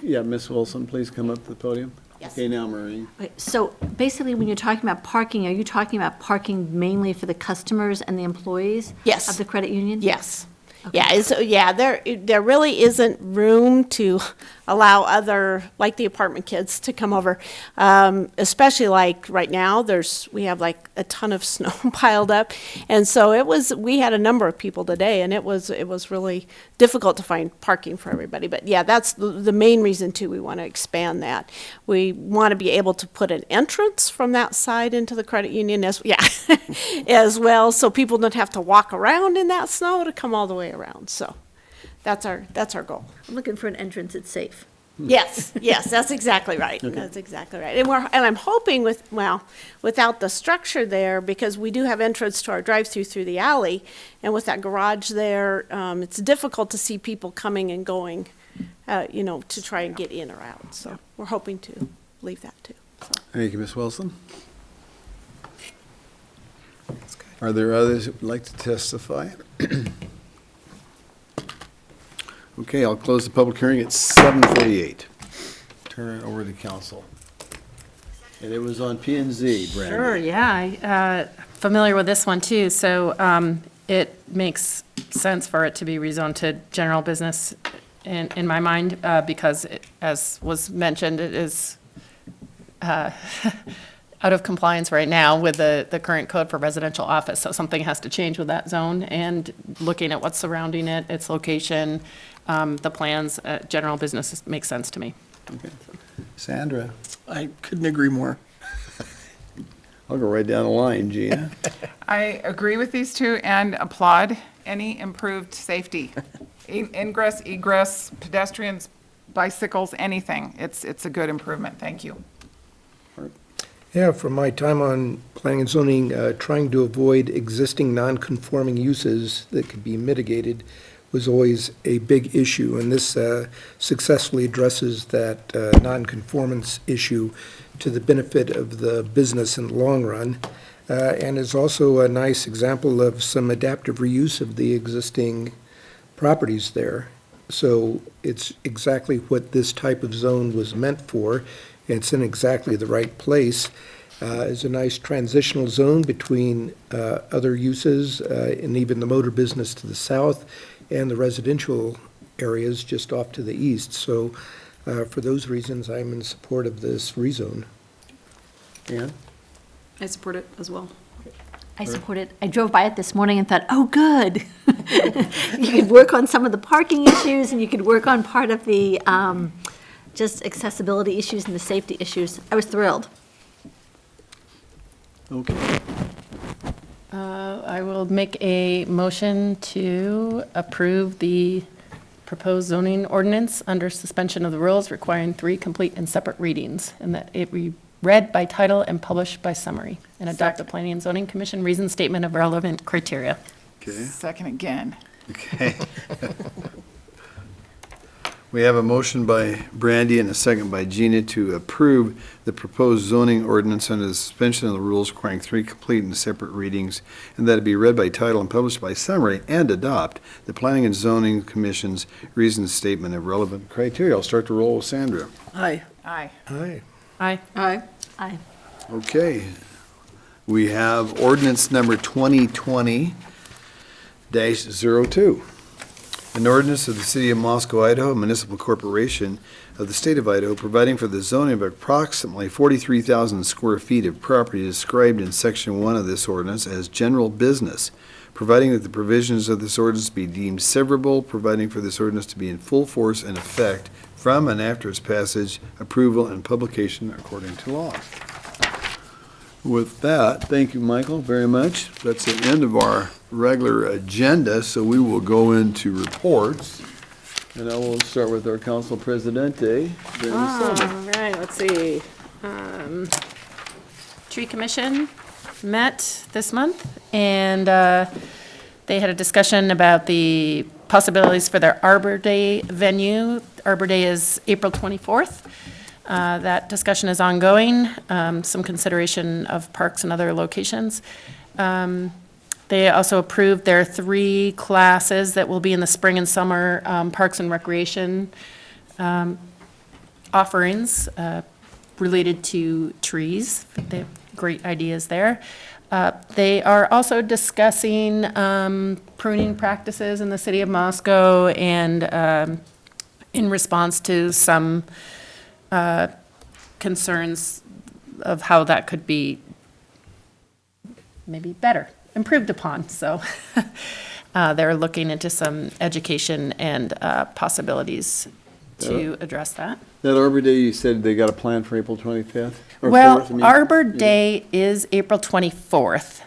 Yeah, Ms. Wilson, please come up to the podium. Yes. Okay, now Maureen. Okay, so basically, when you're talking about parking, are you talking about parking mainly for the customers and the employees? Yes. Of the credit union? yes. Okay. Yeah, there really isn't room to allow other, like the apartment kids, to come over. Especially like right now, we have like a ton of snow piled up. And so we had a number of people today, and it was really difficult to find parking for everybody. But yeah, that's the main reason too, we want to expand that. We want to be able to put an entrance from that side into the credit union as well, so people don't have to walk around in that snow to come all the way around. So that's our goal. I'm looking for an entrance that's safe. Yes, that's exactly right. Okay. That's exactly right. And I'm hoping without the structure there, because we do have entrance to our drive-through through the alley, and with that garage there, it's difficult to see people coming and going, to try and get in or out. So we're hoping to leave that too. So. Thank you, Ms. Wilson. Are there others who would like to testify? Okay, I'll close the public hearing at 7:48. Turn it over to council. And it was on P and Z, Brandon. Sure, yeah, familiar with this one too. So it makes sense for it to be rezoned to general business in my mind, because as was mentioned, it is out of compliance right now with the current code for residential office, so something has to change with that zone, and looking at what's surrounding it, its location, the plans, general business makes sense to me. Sandra? I couldn't agree more. I'll go right down the line, Gina. I agree with these two and applaud any improved safety. Ingress, egress, pedestrians, bicycles, anything. It's a good improvement. Thank you. Yeah, from my time on planning and zoning, trying to avoid existing non-conforming uses that could be mitigated was always a big issue, and this successfully addresses that non-conformance issue to the benefit of the business in the long run, and is also a nice example of some adaptive reuse of the existing properties there. So it's exactly what this type of zone was meant for. It's in exactly the right place. It's a nice transitional zone between other uses and even the motor business to the south and the residential areas just off to the east. So for those reasons, I'm in support of this rezone. Ann? I support it as well. I support it. I drove by it this morning and thought, oh, good. You could work on some of the parking issues, and you could work on part of the just accessibility issues and the safety issues. I was thrilled. Okay. I will make a motion to approve the proposed zoning ordinance under suspension of the rules requiring 3 complete and separate readings, and that it be read by title and published by summary, and adopt the Planning and Zoning Commission reason statement of relevant criteria. Okay. Second again. Okay. We have a motion by Brandy and a second by Gina to approve the proposed zoning ordinance under the suspension of the rules requiring 3 complete and separate readings, and that it be read by title and published by summary, and adopt the Planning and Zoning Commission's reasoned statement of relevant criteria. I'll start the roll with Sandra. Aye. Aye. Aye. Aye. Aye. Aye. Okay. We have ordinance number 2020-02. An ordinance of the City of Moscow, Idaho, Municipal Corporation of the State of Idaho, providing for the zoning of approximately 43,000 square feet of property described in Section 1 of this ordinance as general business, providing that the provisions of this ordinance be deemed severable, providing for this ordinance to be in full force and effect from and after its passage, approval, and publication according to law. With that, thank you, Michael, very much. That's the end of our regular agenda, so we will go into reports. And I will start with our Council Presidente, Brenda Silva. All right, let's see. Tree Commission met this month, and they had a discussion about the possibilities for their Arbor Day venue. Arbor Day is April 24th. That discussion is ongoing, some consideration of parks and other locations. They also approved their 3 classes that will be in the spring and summer parks and recreation offerings related to trees. They have great ideas there. They are also discussing pruning practices in the city of Moscow, and in response to some concerns of how that could be maybe better, improved upon. So they're looking into some education and possibilities to address that. That Arbor Day, you said they got a plan for April 25th? Or Well, 4th, I mean? Arbor Day is April 24th.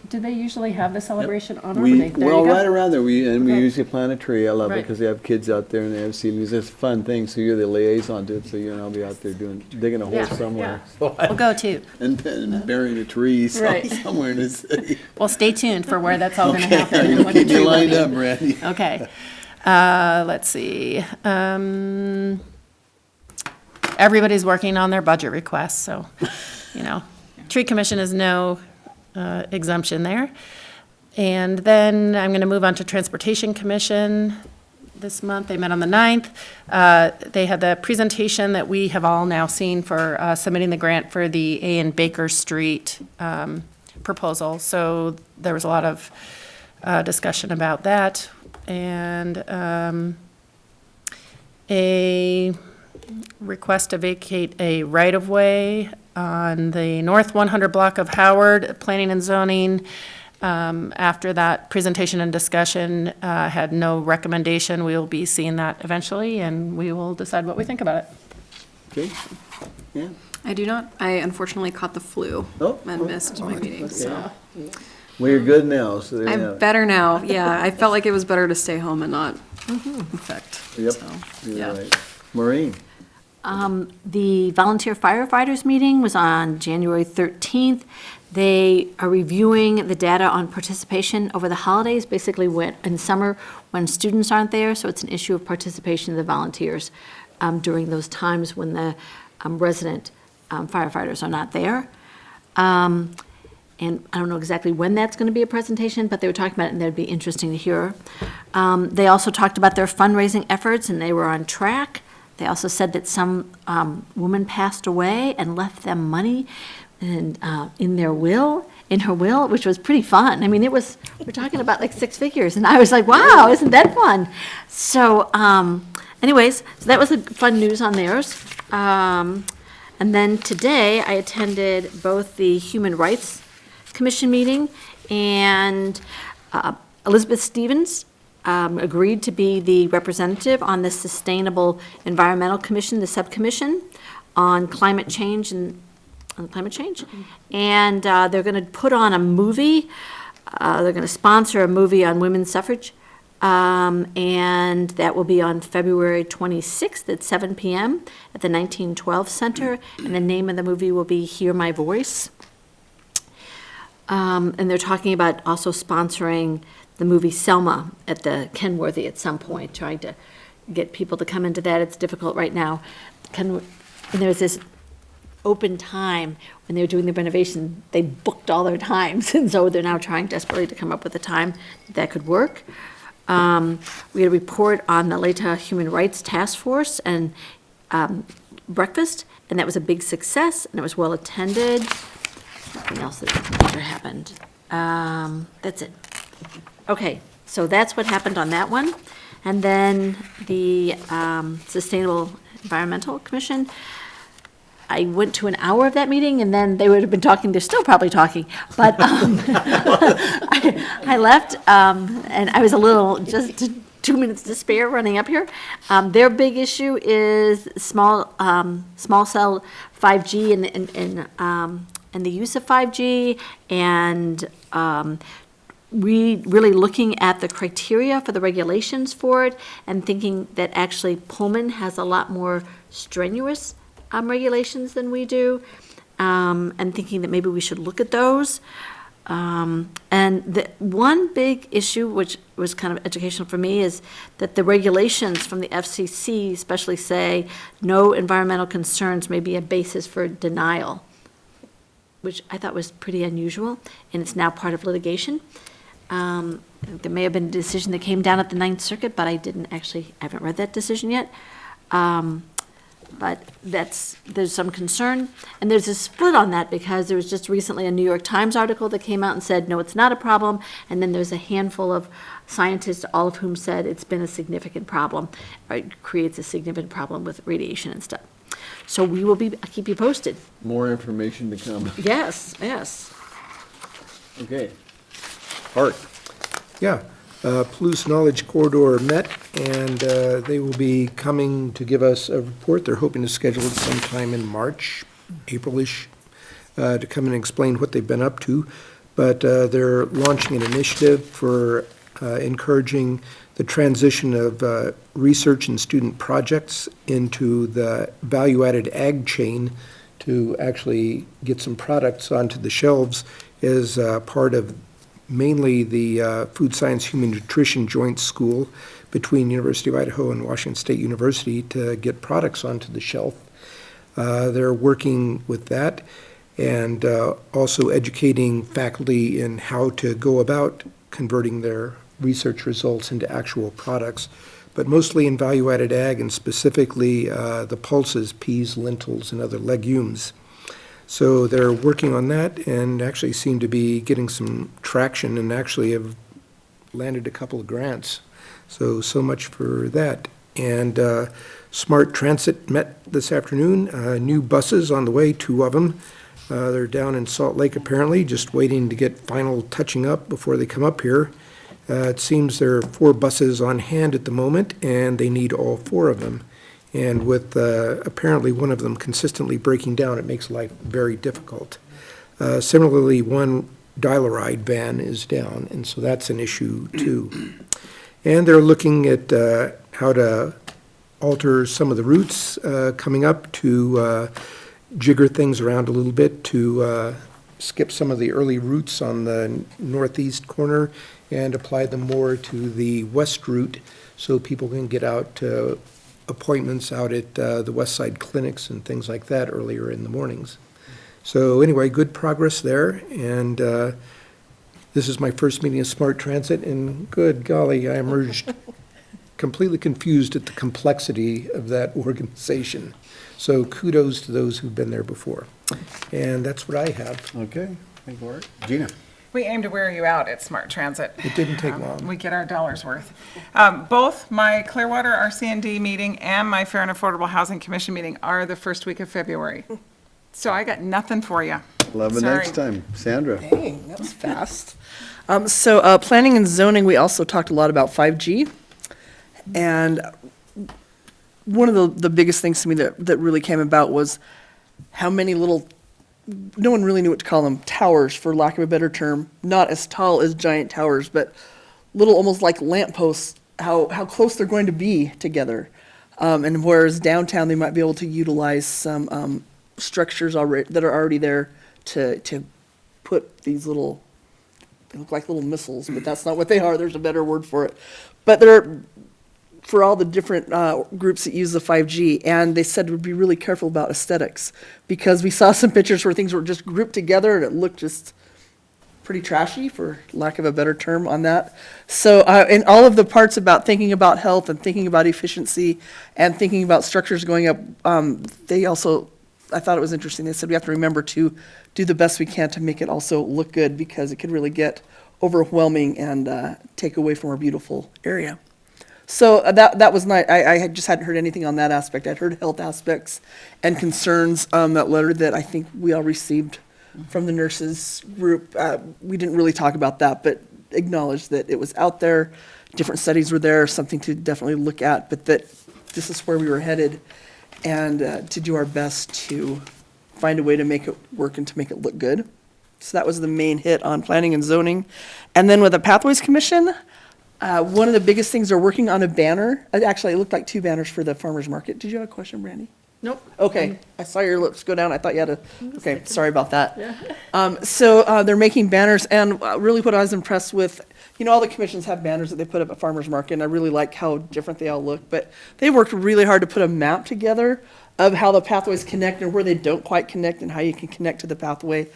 Do they usually have the celebration on Arbor Day? There you Well, go. right around there, we Okay. usually plant a tree. I love it Right. because they have kids out there and they have seedlings. It's a fun thing, so you're the liaison to it, so you and I'll be out there digging a hole Yeah, somewhere. We'll go too. And burying a tree Right. somewhere in the city. Well, stay tuned for where that's all going to Okay, happen. and you'll when the keep me tree will lined be. up, Randy. Okay. Let's see. Everybody's working on their budget requests, so, Tree Commission is no exemption there. And then I'm going to move on to Transportation Commission this month. They met on the 9th. They had the presentation that we have all now seen for submitting the grant for the A and Baker Street proposal. So there was a lot of discussion about that. And a request to vacate a right-of-way on the north 100 block of Howard, Planning and Zoning. After that presentation and discussion, had no recommendation. We will be seeing that eventually, and we will decide what we think about it. Okay, yeah. I do not. I unfortunately caught the flu and missed my meeting, so. Well, you're good now, so there you have I'm it. better now. Yeah, I felt like it was better to stay home and not infect. Yep, So, you're yeah. right. Maureen? The volunteer firefighters meeting was on January 13th. They are reviewing the data on participation over the holidays, basically when, in summer, when students aren't there, so it's an issue of participation of the volunteers during those times when the resident firefighters are not there. And I don't know exactly when that's going to be a presentation, but they were talking about it, and that'd be interesting to hear. They also talked about their fundraising efforts, and they were on track. They also said that some woman passed away and left them money and in her will, which was pretty fun. I mean, we're talking about like 6 figures, and I was like, wow, isn't that fun? So anyways, so that was the fun news on theirs. And then today, I attended both the Human Rights Commission meeting, and Elizabeth Stevens agreed to be the representative on the Sustainable Environmental Commission, the subcommission on climate change and And they're going to put on a movie. They're going to sponsor a movie on women's suffrage, and that will be on February 26th at 7 p.m. at the 1912 Center, and the name of the movie will be Hear My Voice. And they're talking about also sponsoring the movie Selma at the Kenworthy at some point, trying to get people to come into that. It's difficult right now. And there's this open time when they were doing the renovation. They booked all their times, and so they're now trying desperately to come up with a time that could work. We had a report on the Latah Human Rights Task Force and breakfast, and that was a big success, and it was well attended. Nothing else that happened. That's it. Okay, so that's what happened on that one. And then the Sustainable Environmental Commission, I went to an hour of that meeting, and then they would have been talking. They're still probably talking, but I left, and I was a little, just 2 minutes to spare running up here. Their big issue is small cell 5G and the use of 5G, and really looking at the criteria for the regulations for it, and thinking that actually Pullman has a lot more strenuous regulations than we do, and thinking that maybe we should look at those. And the one big issue, which was kind of educational for me, is that the regulations from the FCC especially say no environmental concerns may be a basis for denial, which I thought was pretty unusual, and it's now part of litigation. There may have been a decision that came down at the Ninth Circuit, but I haven't read that decision yet. But there's some concern, and there's a split on that, because there was just recently a New York Times article that came out and said, no, it's not a problem, and then there's a handful of scientists, all of whom said it's been a significant problem, or it creates a significant problem with radiation and stuff. So I'll keep you posted. More information to come. Yes. Okay. Art? Yeah, Palouse Knowledge Corridor met, and they will be coming to give us a report. They're hoping to schedule it sometime in March, April-ish, to come and explain what they've been up to. But they're launching an initiative for encouraging the transition of research and student projects into the value-added ag chain to actually get some products onto the shelves as part of mainly the Food Science Human Nutrition Joint School between University of Idaho and Washington State University to get products onto the shelf. They're working with that, and also educating faculty in how to go about converting their research results into actual products, but mostly in value-added ag, and specifically the pulses, peas, lentils, and other legumes. So they're working on that, and actually seem to be getting some traction, and actually have landed a couple of grants. So much for that. And Smart Transit met this afternoon, new buses on the way, 2 of them. They're down in Salt Lake apparently, just waiting to get final touching up before they come up here. It seems there are 4 buses on hand at the moment, and they need all 4 of them. And with apparently one of them consistently breaking down, it makes life very difficult. Similarly, one dial-a-ride van is down, and so that's an issue too. And they're looking at how to alter some of the routes coming up to jigger things around a little bit, to skip some of the early routes on the northeast corner and apply them more to the west route so people can get out to appointments out at the west side clinics and things like that earlier in the mornings. So anyway, good progress there, and this is my first meeting of Smart Transit, and good golly, I emerged completely confused at the complexity of that organization. So kudos to those who've been there before. And that's what I have. Okay, thank you, Art. Gina? We aim to wear you out at Smart Transit. It didn't take long. We get our dollars worth. Both my Clearwater RC&D meeting and my Fair and Affordable Housing Commission meeting are the first week of February. So I got nothing for you. Love it next time. Sandra? Dang, that was fast. So planning and zoning, we also talked a lot about 5G. And one of the biggest things to me that really came about was how many little, no one really knew what to call them, towers, for lack of a better term, not as tall as giant towers, but little, almost like lampposts, how close they're going to be together. And whereas downtown, they might be able to utilize some structures already that are already there to put these little, they look like little missiles, but that's not what they are. There's a better word for it. But they're for all the different groups that use the 5G, and they said we'd be really careful about aesthetics, because we saw some pictures where things were just grouped together and it looked just pretty trashy, for lack of a better term on that. So in all of the parts about thinking about health and thinking about efficiency and thinking about structures going up, they also, I thought it was interesting, they said we have to remember to do the best we can to make it also look good, because it could really get overwhelming and take away from our beautiful area. So that was nice. I just hadn't heard anything on that aspect. I'd heard health aspects and concerns, that letter that I think we all received from the nurses group. We didn't really talk about that, but acknowledged that it was out there, different studies were there, something to definitely look at, but that this is where we were headed, and to do our best to find a way to make it work and to make it look good. So that was the main hit on planning and zoning. And then with the Pathways Commission, one of the biggest things, they're working on a banner. Actually, it looked like 2 banners for the farmer's market. Did you have a question, Brandy? Nope. Okay, I saw your lips go down. I thought you had a, okay, sorry about that. So they're making banners, and really what I was impressed with, you know, all the commissions have banners that they put up at farmer's market, and I really like how different they all look. But they worked really hard to put a map together of how the pathways connect and where they don't quite connect and how you can connect to the pathway.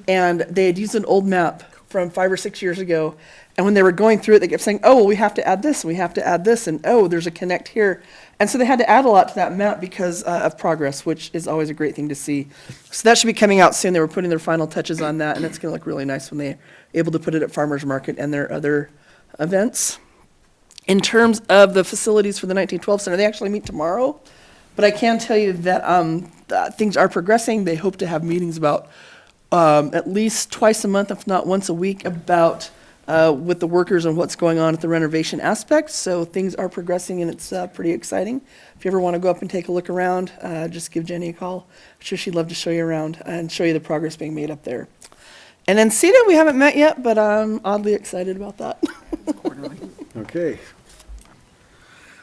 And they had used an old map from 5 or 6 years ago. And when they were going through it, they kept saying, oh, well, we have to add this, and we have to add this, and oh, there's a connect here. And so they had to add a lot to that map because of progress, which is always a great thing to see. So that should be coming out soon. They were putting their final touches on that, and it's going to look really nice when they're able to put it at Farmers Market and their other events. In terms of the facilities for the 1912 Center, they actually meet tomorrow. But I can tell you that things are progressing. They hope to have meetings about at least twice a month, if not once a week, about with the workers and what's going on at the renovation aspect. So things are progressing, and it's pretty exciting. If you ever want to go up and take a look around, just give Jenny a call. I'm sure she'd love to show you around and show you the progress being made up there. And then CETA, we haven't met yet, but I'm oddly excited about that. Okay.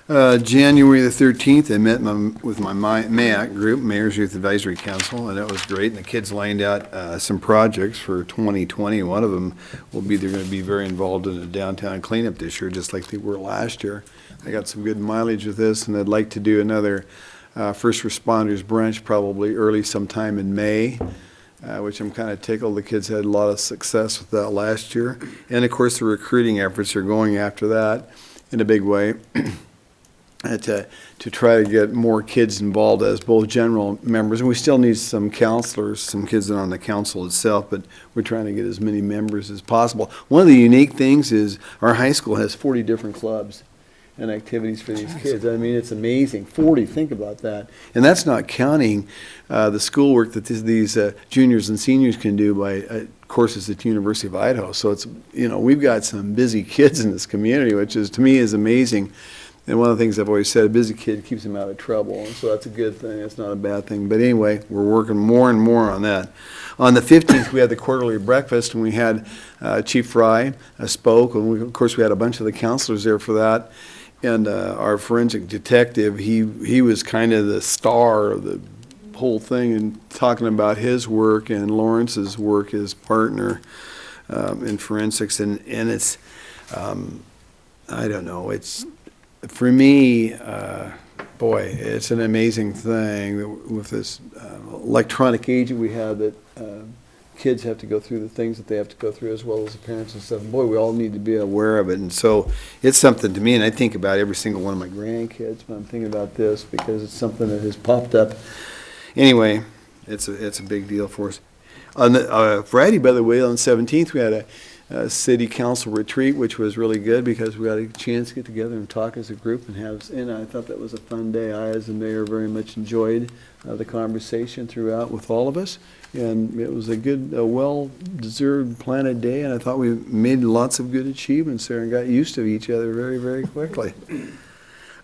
January the 13th, I met with my MAC group, Mayor's Youth Advisory Council, and that was great. And the kids lined out some projects for 2020. One of them will be they're going to be very involved in the downtown cleanup this year, just like they were last year. I got some good mileage with this, and I'd like to do another first responders brunch probably early sometime in May, which I'm kind of tickled. The kids had a lot of success with that last year. And of course, the recruiting efforts are going after that in a big way. To try to get more kids involved as both general members, and we still need some counselors, some kids that are on the council itself, but we're trying to get as many members as possible. One of the unique things is our high school has 40 different clubs, and activities for these kids. I mean, it's amazing. 40, think about that. And that's not counting the schoolwork that these juniors and seniors can do by courses at the University of Idaho. So it's, we've got some busy kids in this community, which is, to me, is amazing. And one of the things I've always said, a busy kid keeps him out of trouble. And so that's a good thing. It's not a bad thing. But anyway, we're working more and more on that. On the 15th, we had the quarterly breakfast, and we had Chief Fry spoke. And of course, we had a bunch of the counselors there for that. And our forensic detective, he was kind of the star of the whole thing and talking about his work and Lawrence's work, his partner in forensics. And it's, I don't know, it's, for me, boy, it's an amazing thing that with this electronic age we have, that kids have to go through the things that they have to go through, as well as the parents and stuff. Boy, we all need to be aware of it. And so it's something to me, and I think about every single one of my grandkids when I'm thinking about this, because it's something that has popped up. Anyway, it's a big deal for us. On the Friday, by the way, on the 17th, we had a city council retreat, which was really good because we got a chance to get together and talk as a group and I thought that was a fun day. I, as the mayor, very much enjoyed the conversation throughout with all of us. And it was a good, well-deserved planted day, and I thought we made lots of good achievements there and got used to each other very, very quickly.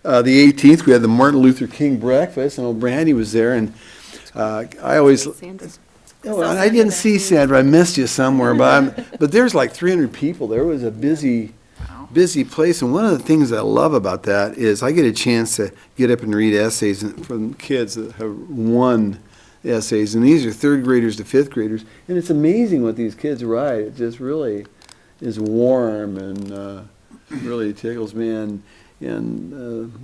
The 18th, we had the Martin Luther King breakfast, and old Brandy was there, and I always... Oh, I didn't see Sandra. I missed you somewhere, but there's like 300 people. There was a busy place, and one of the things I love about that is I get a chance to get up and read essays from kids that have won essays, and these are third graders to fifth graders, and it's amazing what these kids write. It just really is warm and really tickles me. And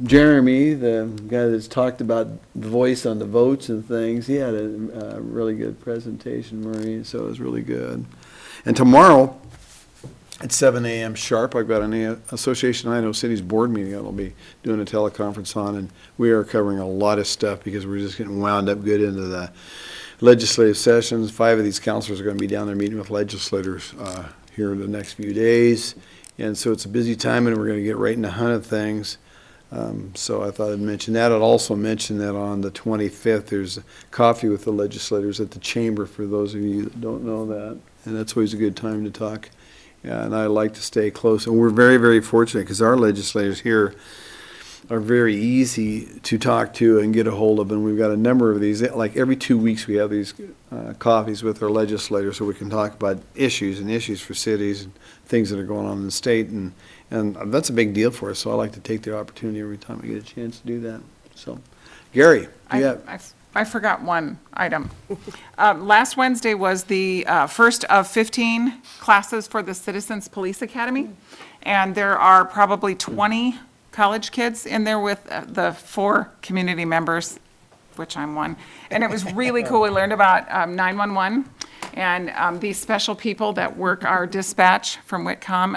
Jeremy, the guy that's talked about the voice on the votes and things, he had a really good presentation, Maureen, so it was really good. And tomorrow at 7 a.m. sharp, I've got an Association of Idaho Cities board meeting I'll be doing a teleconference on, and we are covering a lot of stuff because we're just getting wound up good into the legislative sessions. 5 of these councilors are going to be down there meeting with legislators here in the next few days. And so it's a busy time, and we're going to get right in the hunt of things. So I thought I'd mention that. I'd also mention that on the 25th, there's coffee with the legislators at the chamber, for those of you that don't know that. And that's always a good time to talk. And I like to stay close. And we're very, very fortunate because our legislators here are very easy to talk to and get a hold of. And we've got a number of these. Like every 2 weeks, we have these coffees with our legislators so we can talk about issues for cities and things that are going on in the state. And that's a big deal for us. So I like to take the opportunity every time I get a chance to do that. So, Gary, I forgot one item. Last Wednesday was the first of 15 classes for the Citizens Police Academy, and there are probably 20 college kids in there with the 4 community members, which I'm one. And it was really cool. We learned about 911 and these special people that work our dispatch from Whitcomb,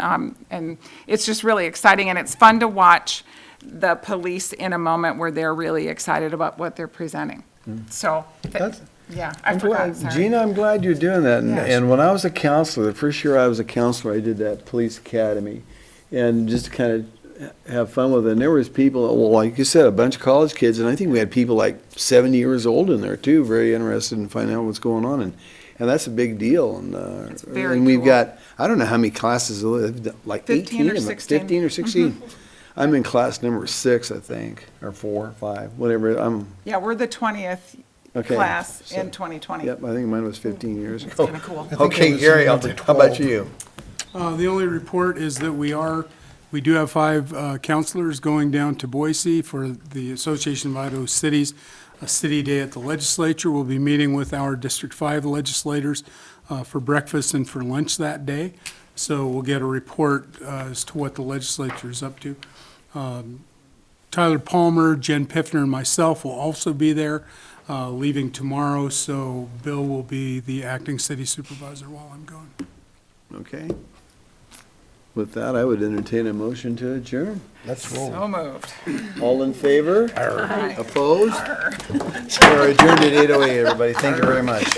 and it's just really exciting, and it's fun to watch the police in a moment where they're really excited about what they're presenting. So, yeah, I forgot, sorry. Gina, I'm glad you're doing that. Yes. And when I was a counselor, the first year I was a counselor, I did that police academy. And just to kind of have fun with it. And there was people, well, like you said, a bunch of college kids, and I think we had people like 70 years old in there too, very interested in finding out what's going on. And that's a big deal. And, very and we've cool. got, I don't know how many classes, like 15 or 18, 16. 15 or 16. I'm in class number 6, I think, or 4, 5, whatever. Yeah, we're the 20th Okay, class so- in 2020. Yep, I think mine was 15 years It's ago. kinda cool. I think Okay, it was Gary, number how about 12. you? The only report is that we do have 5 counselors going down to Boise for the Association of Idaho Cities, a city day at the legislature. We'll be meeting with our District 5 legislators for breakfast and for lunch that day. So we'll get a report as to what the legislature is up to. Tyler Palmer, Jen Piffner, and myself will also be there, leaving tomorrow, so Bill will be the acting city supervisor while I'm gone. Okay. With that, I would entertain a motion to adjourn. Let's roll. So moved. All in favor? Aye. Opposed? We're adjourned at 8:08, everybody. Thank you very much.